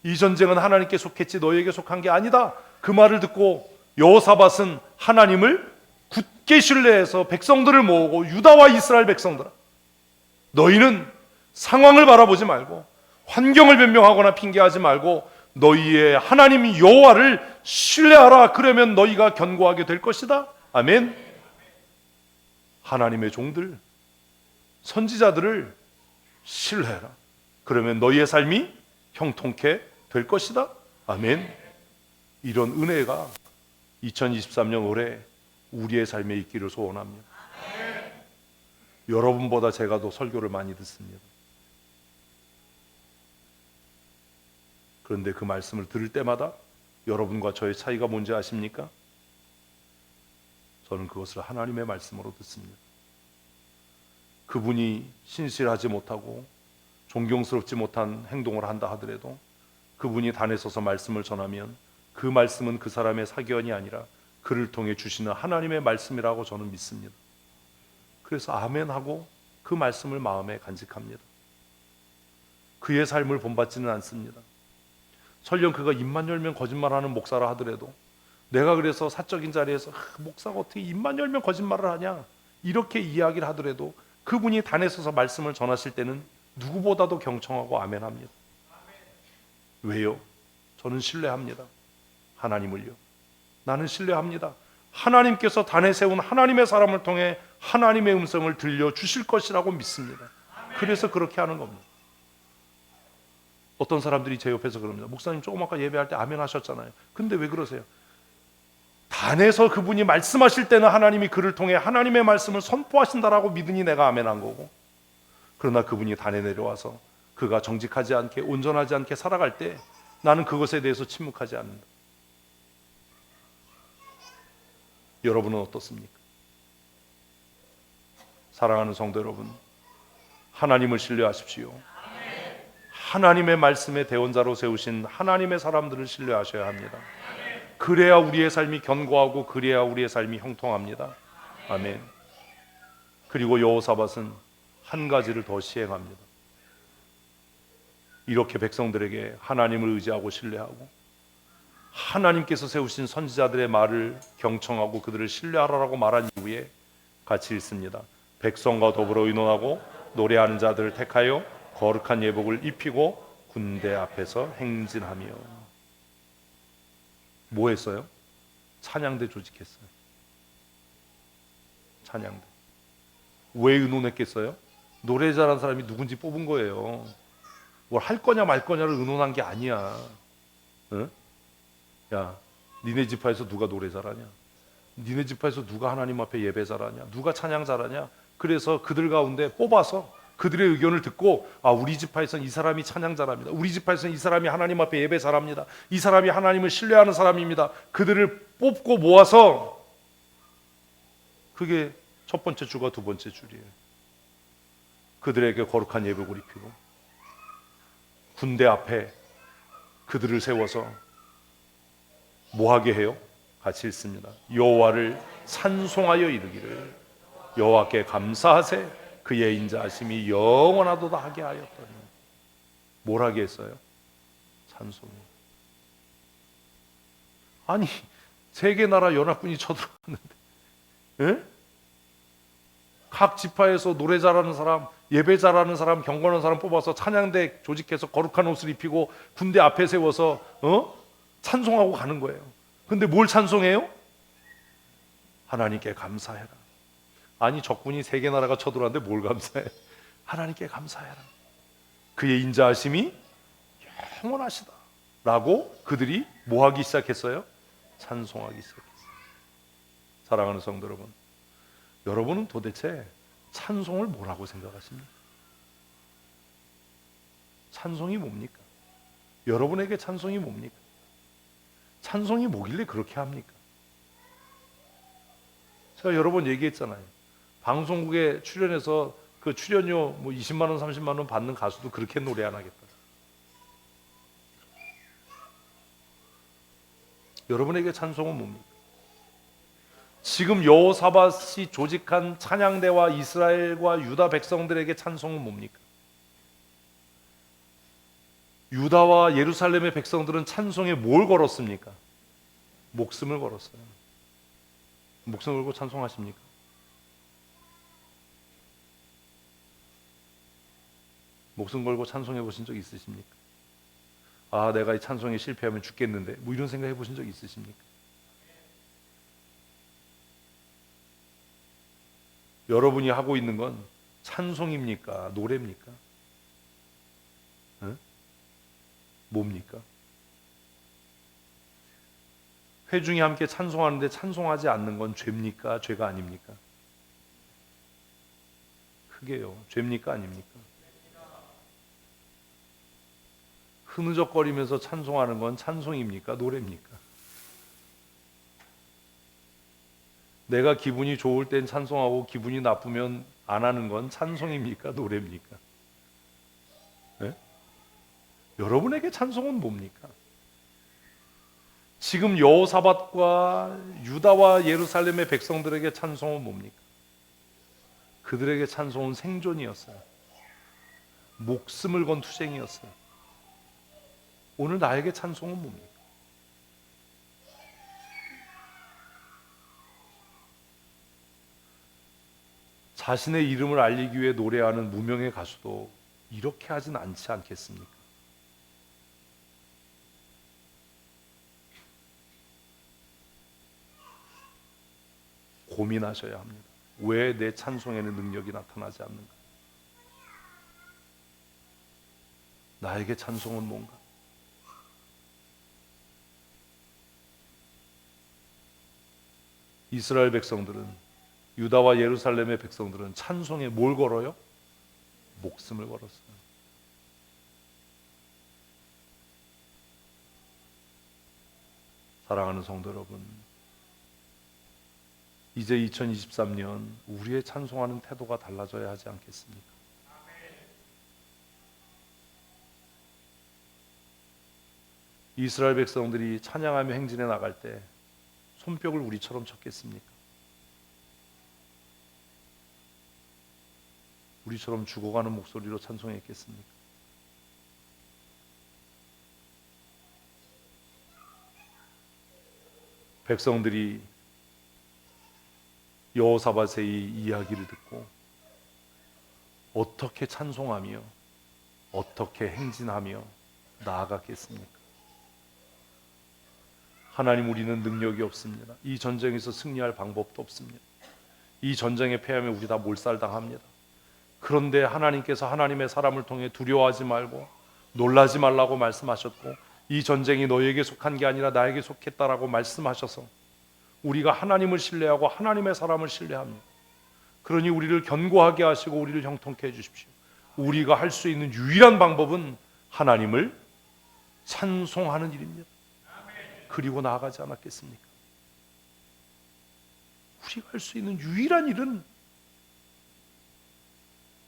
이 전쟁은 하나님께 속했지 너희에게 속한 게 아니다. 그 말을 듣고 여호사밧은 하나님을 굳게 신뢰해서 백성들을 모으고 유다와 이스라엘 백성들아, 너희는 상황을 바라보지 말고 환경을 변명하거나 핑계하지 말고 너희의 하나님 여호와를 신뢰하라. 그러면 너희가 견고하게 될 것이다. 아멘. 하나님의 종들, 선지자들을 신뢰해라. 그러면 너희의 삶이 형통케 될 것이다. 아멘. 이런 은혜가 2023년 올해 우리의 삶에 있기를 소원합니다. 여러분보다 제가 더 설교를 많이 듣습니다. 그런데 그 말씀을 들을 때마다 여러분과 저의 차이가 뭔지 아십니까? 저는 그것을 하나님의 말씀으로 듣습니다. 그분이 신실하지 못하고 존경스럽지 못한 행동을 한다 하더라도 그분이 단에 서서 말씀을 전하면 그 말씀은 그 사람의 사견이 아니라 그를 통해 주시는 하나님의 말씀이라고 저는 믿습니다. 그래서 아멘하고 그 말씀을 마음에 간직합니다. 그의 삶을 본받지는 않습니다. 설령 그가 입만 열면 거짓말하는 목사라 하더라도 내가 그래서 사적인 자리에서 목사가 어떻게 입만 열면 거짓말을 하냐 이렇게 이야기를 하더라도 그분이 단에 서서 말씀을 전하실 때는 누구보다도 경청하고 아멘합니다. 왜요? 저는 신뢰합니다. 하나님을요. 나는 신뢰합니다. 하나님께서 단에 세운 하나님의 사람을 통해 하나님의 음성을 들려주실 것이라고 믿습니다. 그래서 그렇게 하는 겁니다. 어떤 사람들이 제 옆에서 그럽니다. 목사님 조금 아까 예배할 때 아멘 하셨잖아요. 근데 왜 그러세요? 단에서 그분이 말씀하실 때는 하나님이 그를 통해 하나님의 말씀을 선포하신다라고 믿으니 내가 아멘한 거고, 그러나 그분이 단에 내려와서 그가 정직하지 않게 온전하지 않게 살아갈 때 나는 그것에 대해서 침묵하지 않는다. 여러분은 어떻습니까? 사랑하는 성도 여러분, 하나님을 신뢰하십시오. 하나님의 말씀의 대원자로 세우신 하나님의 사람들을 신뢰하셔야 합니다. 그래야 우리의 삶이 견고하고 그래야 우리의 삶이 형통합니다. 아멘. 그리고 여호사밧은 한 가지를 더 시행합니다. 이렇게 백성들에게 하나님을 의지하고 신뢰하고 하나님께서 세우신 선지자들의 말을 경청하고 그들을 신뢰하라고 말한 이후에 같이 읽습니다. 백성과 더불어 의논하고 노래하는 자들을 택하여 거룩한 예복을 입히고 군대 앞에서 행진하며. 뭐 했어요? 찬양대 조직했어요. 찬양대. 왜 의논했겠어요? 노래 잘하는 사람이 누군지 뽑은 거예요. 뭘 할 거냐 말 거냐를 의논한 게 아니야. 응? 야, 니네 지파에서 누가 노래 잘하냐? 니네 지파에서 누가 하나님 앞에 예배 잘하냐? 누가 찬양 잘하냐? 그래서 그들 가운데 뽑아서 그들의 의견을 듣고, 아, 우리 지파에서는 이 사람이 찬양 잘합니다. 우리 지파에서는 이 사람이 하나님 앞에 예배 잘합니다. 이 사람이 하나님을 신뢰하는 사람입니다. 그들을 뽑고 모아서, 그게 첫 번째 주가 두 번째 줄이에요. 그들에게 거룩한 예복을 입히고 군대 앞에 그들을 세워서 뭐 하게 해요? 같이 읽습니다. 여호와를 찬송하여 이르기를 여호와께 감사하세 그의 인자하심이 영원하도다 하게 하였더니. 뭘 하게 했어요? 찬송. 아니, 세계 나라 연합군이 쳐들어왔는데, 에? 각 지파에서 노래 잘하는 사람, 예배 잘하는 사람, 경건한 사람 뽑아서 찬양대 조직해서 거룩한 옷을 입히고 군대 앞에 세워서 찬송하고 가는 거예요. 근데 뭘 찬송해요? 하나님께 감사해라. 아니, 적군이 세계 나라가 쳐들어왔는데 뭘 감사해? 하나님께 감사해라. 그의 인자하심이 영원하시다 라고 그들이 뭐 하기 시작했어요? 찬송하기 시작했어요. 사랑하는 성도 여러분, 여러분은 도대체 찬송을 뭐라고 생각하십니까? 찬송이 뭡니까? 여러분에게 찬송이 뭡니까? 찬송이 뭐길래 그렇게 합니까? 제가 여러 번 얘기했잖아요. 방송국에 출연해서 그 출연료 뭐 20만 원, 30만 원 받는 가수도 그렇게 노래 안 하겠다. 여러분에게 찬송은 뭡니까? 지금 여호사밧이 조직한 찬양대와 이스라엘과 유다 백성들에게 찬송은 뭡니까? 유다와 예루살렘의 백성들은 찬송에 뭘 걸었습니까? 목숨을 걸었어요. 목숨 걸고 찬송하십니까? 목숨 걸고 찬송해 보신 적 있으십니까? 아, 내가 이 찬송에 실패하면 죽겠는데, 뭐 이런 생각 해보신 적 있으십니까? 여러분이 하고 있는 건 찬송입니까? 노래입니까? 응? 뭡니까? 회중이 함께 찬송하는데 찬송하지 않는 건 죄입니까? 죄가 아닙니까? 그게요, 죄입니까? 아닙니까? 흐느적거리면서 찬송하는 건 찬송입니까? 노래입니까? 내가 기분이 좋을 땐 찬송하고 기분이 나쁘면 안 하는 건 찬송입니까? 노래입니까? 네? 여러분에게 찬송은 뭡니까? 지금 여호사밧과 유다와 예루살렘의 백성들에게 찬송은 뭡니까? 그들에게 찬송은 생존이었어요. 목숨을 건 투쟁이었어요. 오늘 나에게 찬송은 뭡니까? 자신의 이름을 알리기 위해 노래하는 무명의 가수도 이렇게 하진 않지 않겠습니까? 고민하셔야 합니다. 왜 내 찬송에는 능력이 나타나지 않는가? 나에게 찬송은 뭔가? 이스라엘 백성들은, 유다와 예루살렘의 백성들은 찬송에 뭘 걸어요? 목숨을 걸었어요. 사랑하는 성도 여러분, 이제 2023년 우리의 찬송하는 태도가 달라져야 하지 않겠습니까? 이스라엘 백성들이 찬양하며 행진해 나갈 때 손뼉을 우리처럼 쳤겠습니까? 우리처럼 죽어가는 목소리로 찬송했겠습니까? 백성들이 여호사밧의 이 이야기를 듣고 어떻게 찬송하며 어떻게 행진하며 나아갔겠습니까? 하나님, 우리는 능력이 없습니다. 이 전쟁에서 승리할 방법도 없습니다. 이 전쟁에 패하면 우리 다 몰살당합니다. 그런데 하나님께서 하나님의 사람을 통해 두려워하지 말고 놀라지 말라고 말씀하셨고, 이 전쟁이 너에게 속한 게 아니라 나에게 속했다라고 말씀하셔서 우리가 하나님을 신뢰하고 하나님의 사람을 신뢰합니다. 그러니 우리를 견고하게 하시고 우리를 형통케 해주십시오. 우리가 할 수 있는 유일한 방법은 하나님을 찬송하는 일입니다. 그리고 나아가지 않았겠습니까? 우리가 할 수 있는 유일한 일은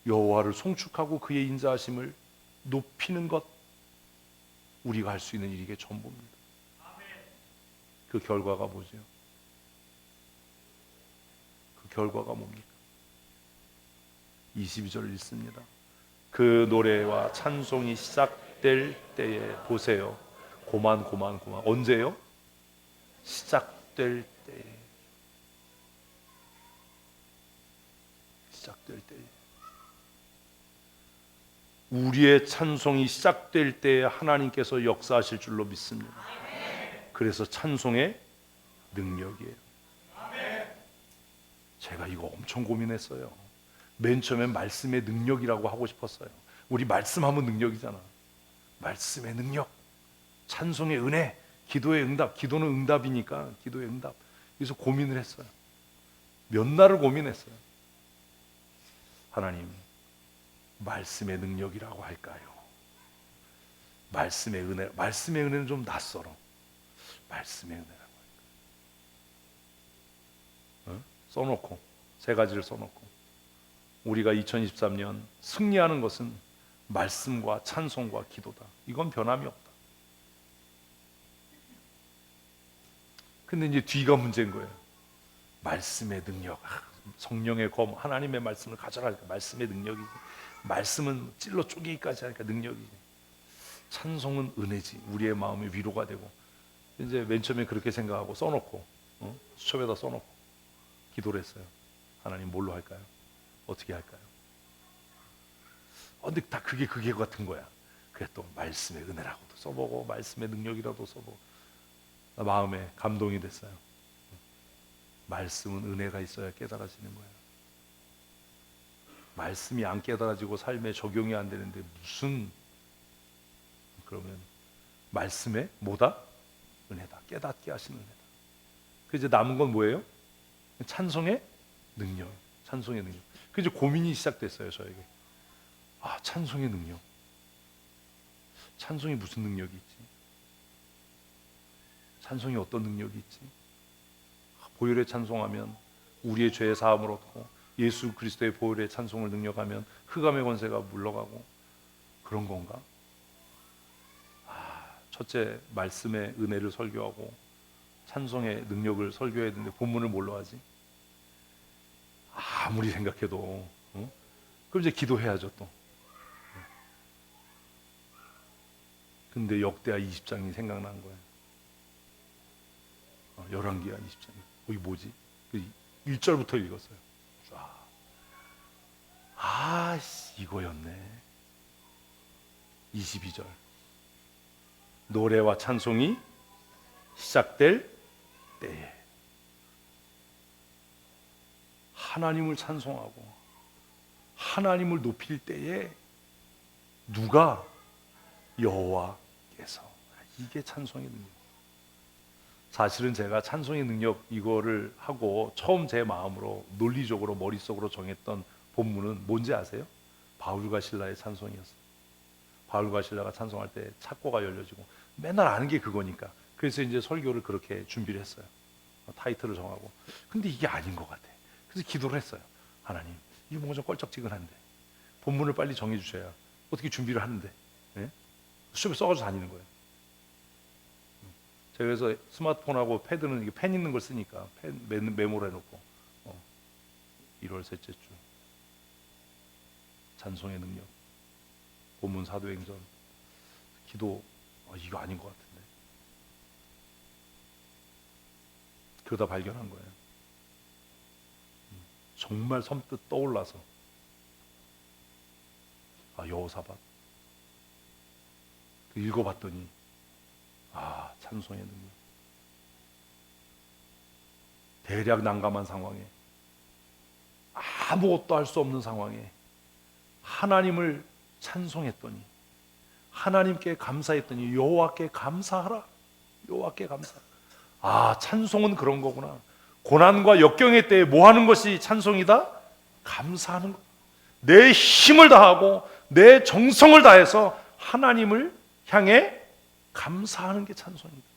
여호와를 송축하고 그의 인자하심을 높이는 것, 우리가 할 수 있는 일이게 전부입니다. 그 결과가 뭐죠? 그 결과가 뭡니까? 22절 읽습니다. 그 노래와 찬송이 시작될 때에 보세요. 고만. 언제요? 시작될 때에. 시작될 때에. 우리의 찬송이 시작될 때에 하나님께서 역사하실 줄로 믿습니다. 그래서 찬송의 능력이에요. 제가 이거 엄청 고민했어요. 맨 처음엔 말씀의 능력이라고 하고 싶었어요. 우리 말씀하면 능력이잖아. 말씀의 능력, 찬송의 은혜, 기도의 응답. 기도는 응답이니까 기도의 응답. 그래서 고민을 했어요. 몇 날을 고민했어요. 하나님, 말씀의 능력이라고 할까요? 말씀의 은혜. 말씀의 은혜는 좀 낯설어. 말씀의 은혜라고 할까요? 써놓고, 세 가지를 써놓고, 우리가 2023년 승리하는 것은 말씀과 찬송과 기도다. 이건 변함이 없다. 근데 이제 뒤가 문제인 거예요. 말씀의 능력, 성령의 검, 하나님의 말씀을 가져라. 말씀의 능력이지. 말씀은 찔러 쪼개기까지 하니까 능력이지. 찬송은 은혜지. 우리의 마음의 위로가 되고. 이제 맨 처음에 그렇게 생각하고 써놓고, 수첩에다 써놓고 기도를 했어요. 하나님, 뭘로 할까요? 어떻게 할까요? 근데 다 그게 같은 거야. 그래, 또 말씀의 은혜라고도 써보고 말씀의 능력이라도 써보고. 마음에 감동이 됐어요. 말씀은 은혜가 있어야 깨달아지는 거야. 말씀이 안 깨달아지고 삶에 적용이 안 되는데 무슨, 그러면 말씀에 뭐다? 은혜다. 깨닫게 하시는 은혜다. 그 이제 남은 건 뭐예요? 찬송의 능력. 찬송의 능력. 그 이제 고민이 시작됐어요, 저에게. 찬송의 능력. 찬송이 무슨 능력이 있지? 찬송이 어떤 능력이 있지? 보혈의 찬송하면 우리의 죄의 사함을 얻고, 예수 그리스도의 보혈의 찬송을 능력하면 흑암의 권세가 물러가고, 그런 건가? 첫째, 말씀의 은혜를 설교하고 찬송의 능력을 설교해야 되는데 본문을 뭘로 하지? 아무리 생각해도 그럼 이제 기도해야죠 또. 근데 역대하 20장이 생각난 거예요. 열왕기하 20장이. 거기 뭐지? 1절부터 읽었어요. 이거였네. 22절. 노래와 찬송이 시작될 때에 하나님을 찬송하고 하나님을 높일 때에 누가? 여호와께서. 이게 찬송의 능력. 사실은 제가 찬송의 능력 이거를 하고 처음 제 마음으로 논리적으로 머릿속으로 정했던 본문은 뭔지 아세요? 바울과 실라의 찬송이었어요. 바울과 실라가 찬송할 때 창고가 열려지고, 맨날 아는 게 그거니까. 그래서 이제 설교를 그렇게 준비를 했어요. 타이틀을 정하고. 근데 이게 아닌 것 같아. 그래서 기도를 했어요. 하나님, 이거 뭔가 좀 껄쩍지근한데 본문을 빨리 정해 주셔야 어떻게 준비를 하는데. 네? 수첩에 써가지고 다니는 거예요. 제가 그래서 스마트폰하고 패드는 이게 펜 있는 걸 쓰니까 펜 메모를 해놓고 1월 셋째 주 찬송의 능력, 본문 사도행전, 기도. 이거 아닌 것 같은데. 그러다 발견한 거예요. 정말 섬뜩 떠올라서 여호사밧 읽어봤더니 찬송의 능력. 대략 난감한 상황에, 아무것도 할 수 없는 상황에 하나님을 찬송했더니, 하나님께 감사했더니 여호와께 감사하라. 여호와께 감사. 찬송은 그런 거구나. 고난과 역경의 때에 뭐 하는 것이 찬송이다? 감사하는 것. 내 힘을 다하고 내 정성을 다해서 하나님을 향해 감사하는 게 찬송입니다.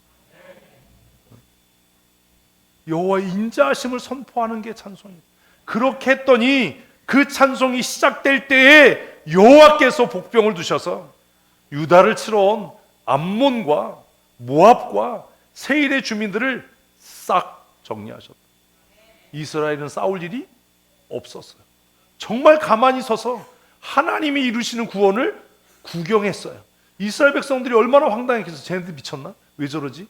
여호와의 인자하심을 선포하는 게 찬송입니다. 그렇게 했더니 그 찬송이 시작될 때에 여호와께서 복병을 두셔서 유다를 치러 온 암몬과 모압과 세일의 주민들을 싹 정리하셨다. 이스라엘은 싸울 일이 없었어요. 정말 가만히 서서 하나님이 이루시는 구원을 구경했어요. 이스라엘 백성들이 얼마나 황당했겠어요. 쟤네들 미쳤나? 왜 저러지?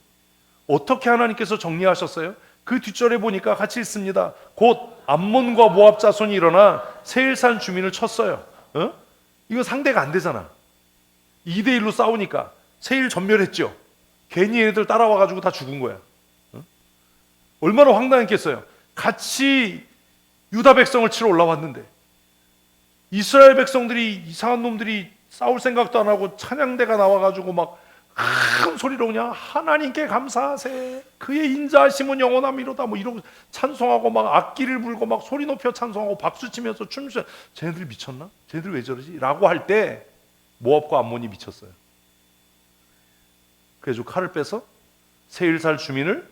어떻게 하나님께서 정리하셨어요? 그 뒷절에 보니까 같이 있습니다. 곧 암몬과 모압 자손이 일어나 세일산 주민을 쳤어요. 이거 상대가 안 되잖아. 2대1로 싸우니까 세일 전멸했죠. 괜히 얘네들 따라와가지고 다 죽은 거야. 얼마나 황당했겠어요. 같이 유다 백성을 치러 올라왔는데 이스라엘 백성들이, 이상한 놈들이 싸울 생각도 안 하고 찬양대가 나와가지고 막 큰 소리로 그냥 하나님께 감사하세, 그의 인자하심은 영원함이로다 뭐 이러고 찬송하고 막 악기를 불고 막 소리 높여 찬송하고 박수치면서 춤추. 쟤네들 미쳤나? 쟤네들 왜 저러지? 라고 할 때 모압과 암몬이 미쳤어요. 그래서 칼을 빼서 세일살 주민을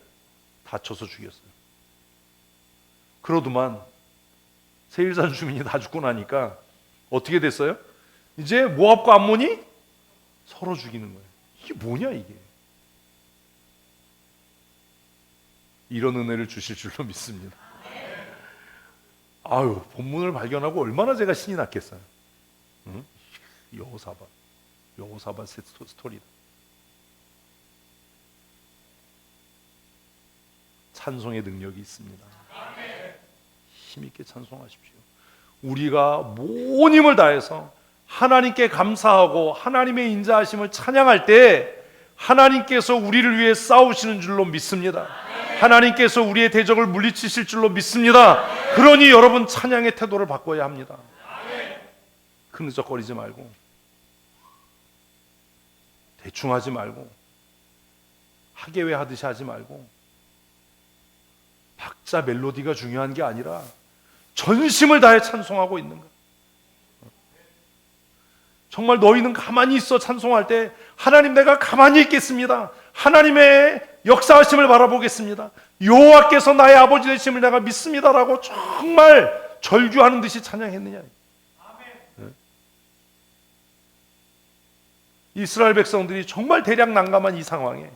다쳐서 죽였어요. 그러더만 세일살 주민이 다 죽고 나니까 어떻게 됐어요? 이제 모압과 암몬이 서로 죽이는 거예요. 이게 뭐냐 이게. 이런 은혜를 주실 줄로 믿습니다. 본문을 발견하고 얼마나 제가 신이 났겠어요. 여호사밧 스토리다. 찬송의 능력이 있습니다. 힘있게 찬송하십시오. 우리가 온 힘을 다해서 하나님께 감사하고 하나님의 인자하심을 찬양할 때 하나님께서 우리를 위해 싸우시는 줄로 믿습니다. 하나님께서 우리의 대적을 물리치실 줄로 믿습니다. 그러니 여러분 찬양의 태도를 바꿔야 합니다. 흐느적거리지 말고, 대충 하지 말고, 하계회 하듯이 하지 말고, 박자 멜로디가 중요한 게 아니라 전심을 다해 찬송하고 있는 것. 정말 너희는 가만히 있어 찬송할 때 하나님 내가 가만히 있겠습니다. 하나님의 역사하심을 바라보겠습니다. 여호와께서 나의 아버지 되심을 내가 믿습니다라고 정말 절규하는 듯이 찬양했느냐. 이스라엘 백성들이 정말 대략 난감한 이 상황에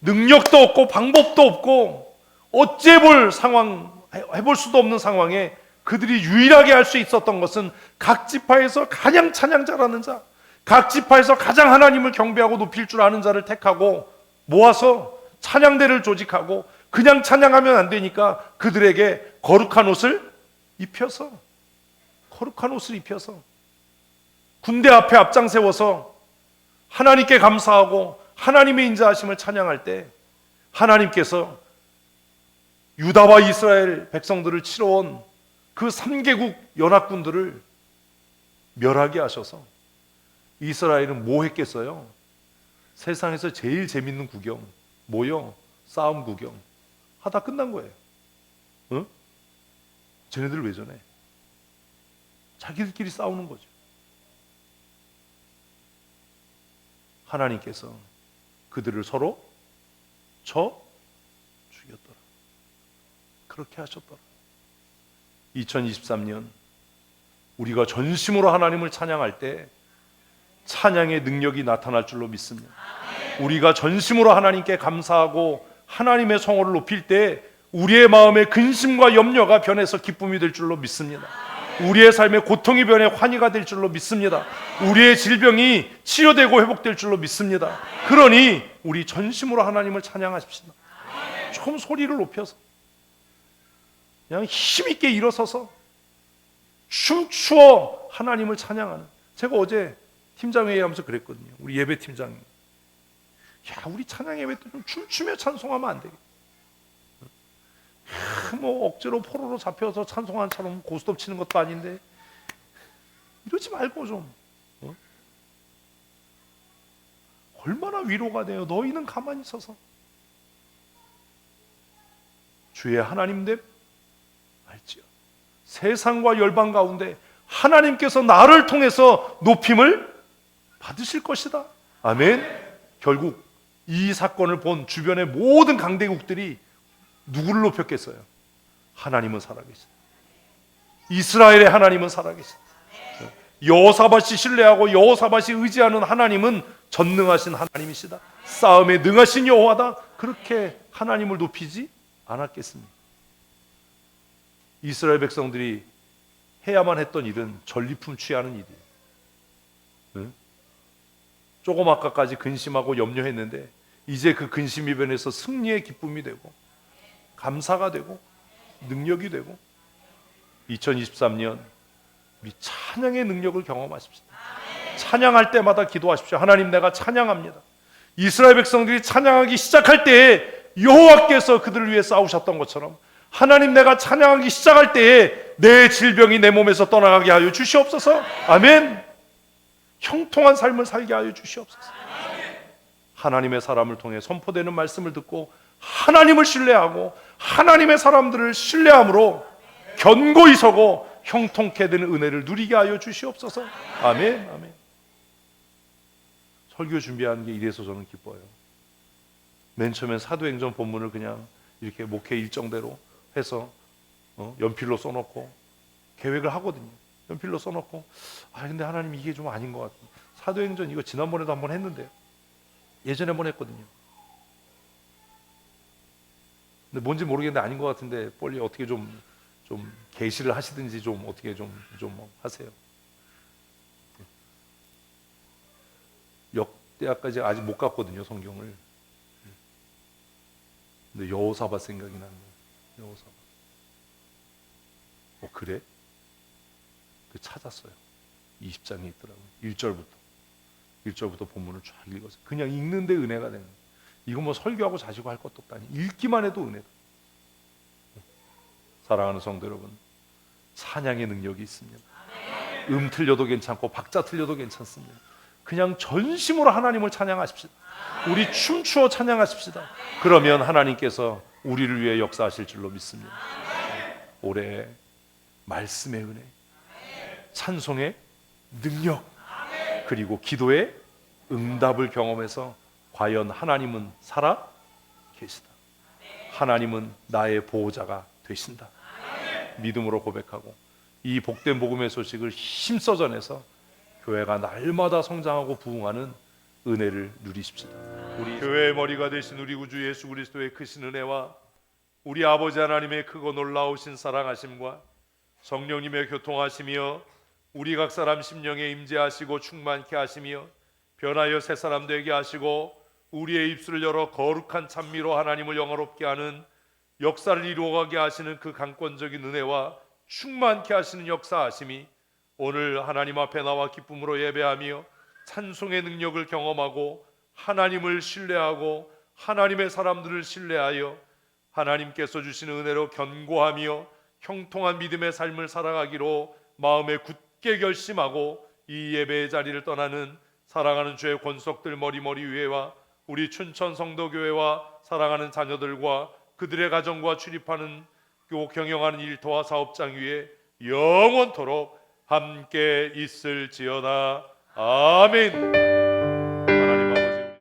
능력도 없고 방법도 없고 어찌해볼 상황, 해볼 수도 없는 상황에 그들이 유일하게 할 수 있었던 것은 각 지파에서 가장 찬양 잘하는 자, 각 지파에서 가장 하나님을 경배하고 높일 줄 아는 자를 택하고 모아서 찬양대를 조직하고 그냥 찬양하면 안 되니까 그들에게 거룩한 옷을 입혀서 군대 앞에 앞장 세워서 하나님께 감사하고 하나님의 인자하심을 찬양할 때 하나님께서 유다와 이스라엘 백성들을 치러 온 그 3개국 연합군들을 멸하게 하셔서 이스라엘은 뭐 했겠어요? 세상에서 제일 재밌는 구경, 뭐요? 싸움 구경 하다 끝난 거예요. 쟤네들 왜 저래? 자기들끼리 싸우는 거죠. 하나님께서 그들을 서로 쳐 죽였더라. 그렇게 하셨더라. 2023년 우리가 전심으로 하나님을 찬양할 때 찬양의 능력이 나타날 줄로 믿습니다. 우리가 전심으로 하나님께 감사하고 하나님의 성호를 높일 때 우리의 마음의 근심과 염려가 변해서 기쁨이 될 줄로 믿습니다. 우리의 삶의 고통이 변해 환희가 될 줄로 믿습니다. 우리의 질병이 치료되고 회복될 줄로 믿습니다. 그러니 우리 전심으로 하나님을 찬양하십시다. 좀 소리를 높여서 그냥 힘있게 일어서서 춤추어 하나님을 찬양하는. 제가 어제 팀장회의하면서 그랬거든요. 우리 예배팀장님, 야, 우리 찬양 예배 때 좀 춤추며 찬송하면 안 되겠다. 뭐 억지로 포로로 잡혀서 찬송하는 처럼 고스톱 치는 것도 아닌데 이러지 말고 좀, 얼마나 위로가 돼요. 너희는 가만히 있어서 주의 하나님됨 알지요. 세상과 열방 가운데 하나님께서 나를 통해서 높임을 받으실 것이다. 아멘. 결국 이 사건을 본 주변의 모든 강대국들이 누구를 높였겠어요? 하나님은 살아계시다. 이스라엘의 하나님은 살아계시다. 여호사밧이 신뢰하고 여호사밧이 의지하는 하나님은 전능하신 하나님이시다. 싸움에 능하신 여호와다. 그렇게 하나님을 높이지 않았겠습니까? 이스라엘 백성들이 해야만 했던 일은 전리품 취하는 일이에요. 조금 아까까지 근심하고 염려했는데 이제 그 근심이 변해서 승리의 기쁨이 되고 감사가 되고 능력이 되고 2023년 우리 찬양의 능력을 경험하십시오. 찬양할 때마다 기도하십시오. 하나님, 내가 찬양합니다. 이스라엘 백성들이 찬양하기 시작할 때에 여호와께서 그들을 위해 싸우셨던 것처럼 하나님, 내가 찬양하기 시작할 때에 내 질병이 내 몸에서 떠나가게 하여 주시옵소서. 아멘. 형통한 삶을 살게 하여 주시옵소서. 하나님의 사람을 통해 선포되는 말씀을 듣고 하나님을 신뢰하고 하나님의 사람들을 신뢰함으로 견고히 서고 형통케 되는 은혜를 누리게 하여 주시옵소서. 아멘. 아멘. 설교 준비하는 게 이래서 저는 기뻐요. 맨 처음엔 사도행전 본문을 그냥 이렇게 목회 일정대로 해서 연필로 써놓고 계획을 하거든요. 연필로 써놓고 근데 하나님 이게 좀 아닌 것 같아요. 사도행전 이거 지난번에도 한번 했는데 예전에 한번 했거든요. 근데 뭔지 모르겠는데 아닌 것 같은데 빨리 어떻게 좀 계시를 하시든지 좀 어떻게 좀 하세요. 역대하까지 아직 못 갔거든요, 성경을. 근데 여호사밧 생각이 나는 거예요. 여호사밧. 그래? 찾았어요. 20장에 있더라고요. 1절부터 본문을 쫙 읽어서 그냥 읽는데 은혜가 되는 거예요. 이거 뭐 설교하고 자시고 할 것도 없다니 읽기만 해도 은혜다. 사랑하는 성도 여러분, 찬양의 능력이 있습니다. 틀려도 괜찮고 박자 틀려도 괜찮습니다. 그냥 전심으로 하나님을 찬양하십시다. 우리 춤추어 찬양하십시다. 그러면 하나님께서 우리를 위해 역사하실 줄로 믿습니다. 올해 말씀의 은혜, 찬송의 능력, 그리고 기도의 응답을 경험해서 과연 하나님은 살아 계시다. 하나님은 나의 보호자가 되신다. 믿음으로 고백하고 이 복된 복음의 소식을 힘써 전해서 교회가 날마다 성장하고 부흥하는 은혜를 누리십시다. 우리 교회의 머리가 되신 우리 구주 예수 그리스도의 크신 은혜와 우리 아버지 하나님의 크고 놀라우신 사랑하심과 성령님의 교통하심이여 우리 각 사람 심령에 임재하시고 충만케 하시며 변하여 새 사람 되게 하시고 우리의 입술을 열어 거룩한 찬미로 하나님을 영화롭게 하는 역사를 이루어가게 하시는 그 강권적인 은혜와 충만케 하시는 역사하심이 오늘 하나님 앞에 나와 기쁨으로 예배하며 찬송의 능력을 경험하고 하나님을 신뢰하고 하나님의 사람들을 신뢰하여 하나님께서 주시는 은혜로 견고하며 형통한 믿음의 삶을 살아가기로 마음에 굳게 결심하고 이 예배의 자리를 떠나는 사랑하는 주의 권속들 머리머리 위에와 우리 춘천 성도교회와 사랑하는 자녀들과 그들의 가정과 출입하는 경영하는 일터와 사업장 위에 영원토록 함께 있을지어다. 아멘.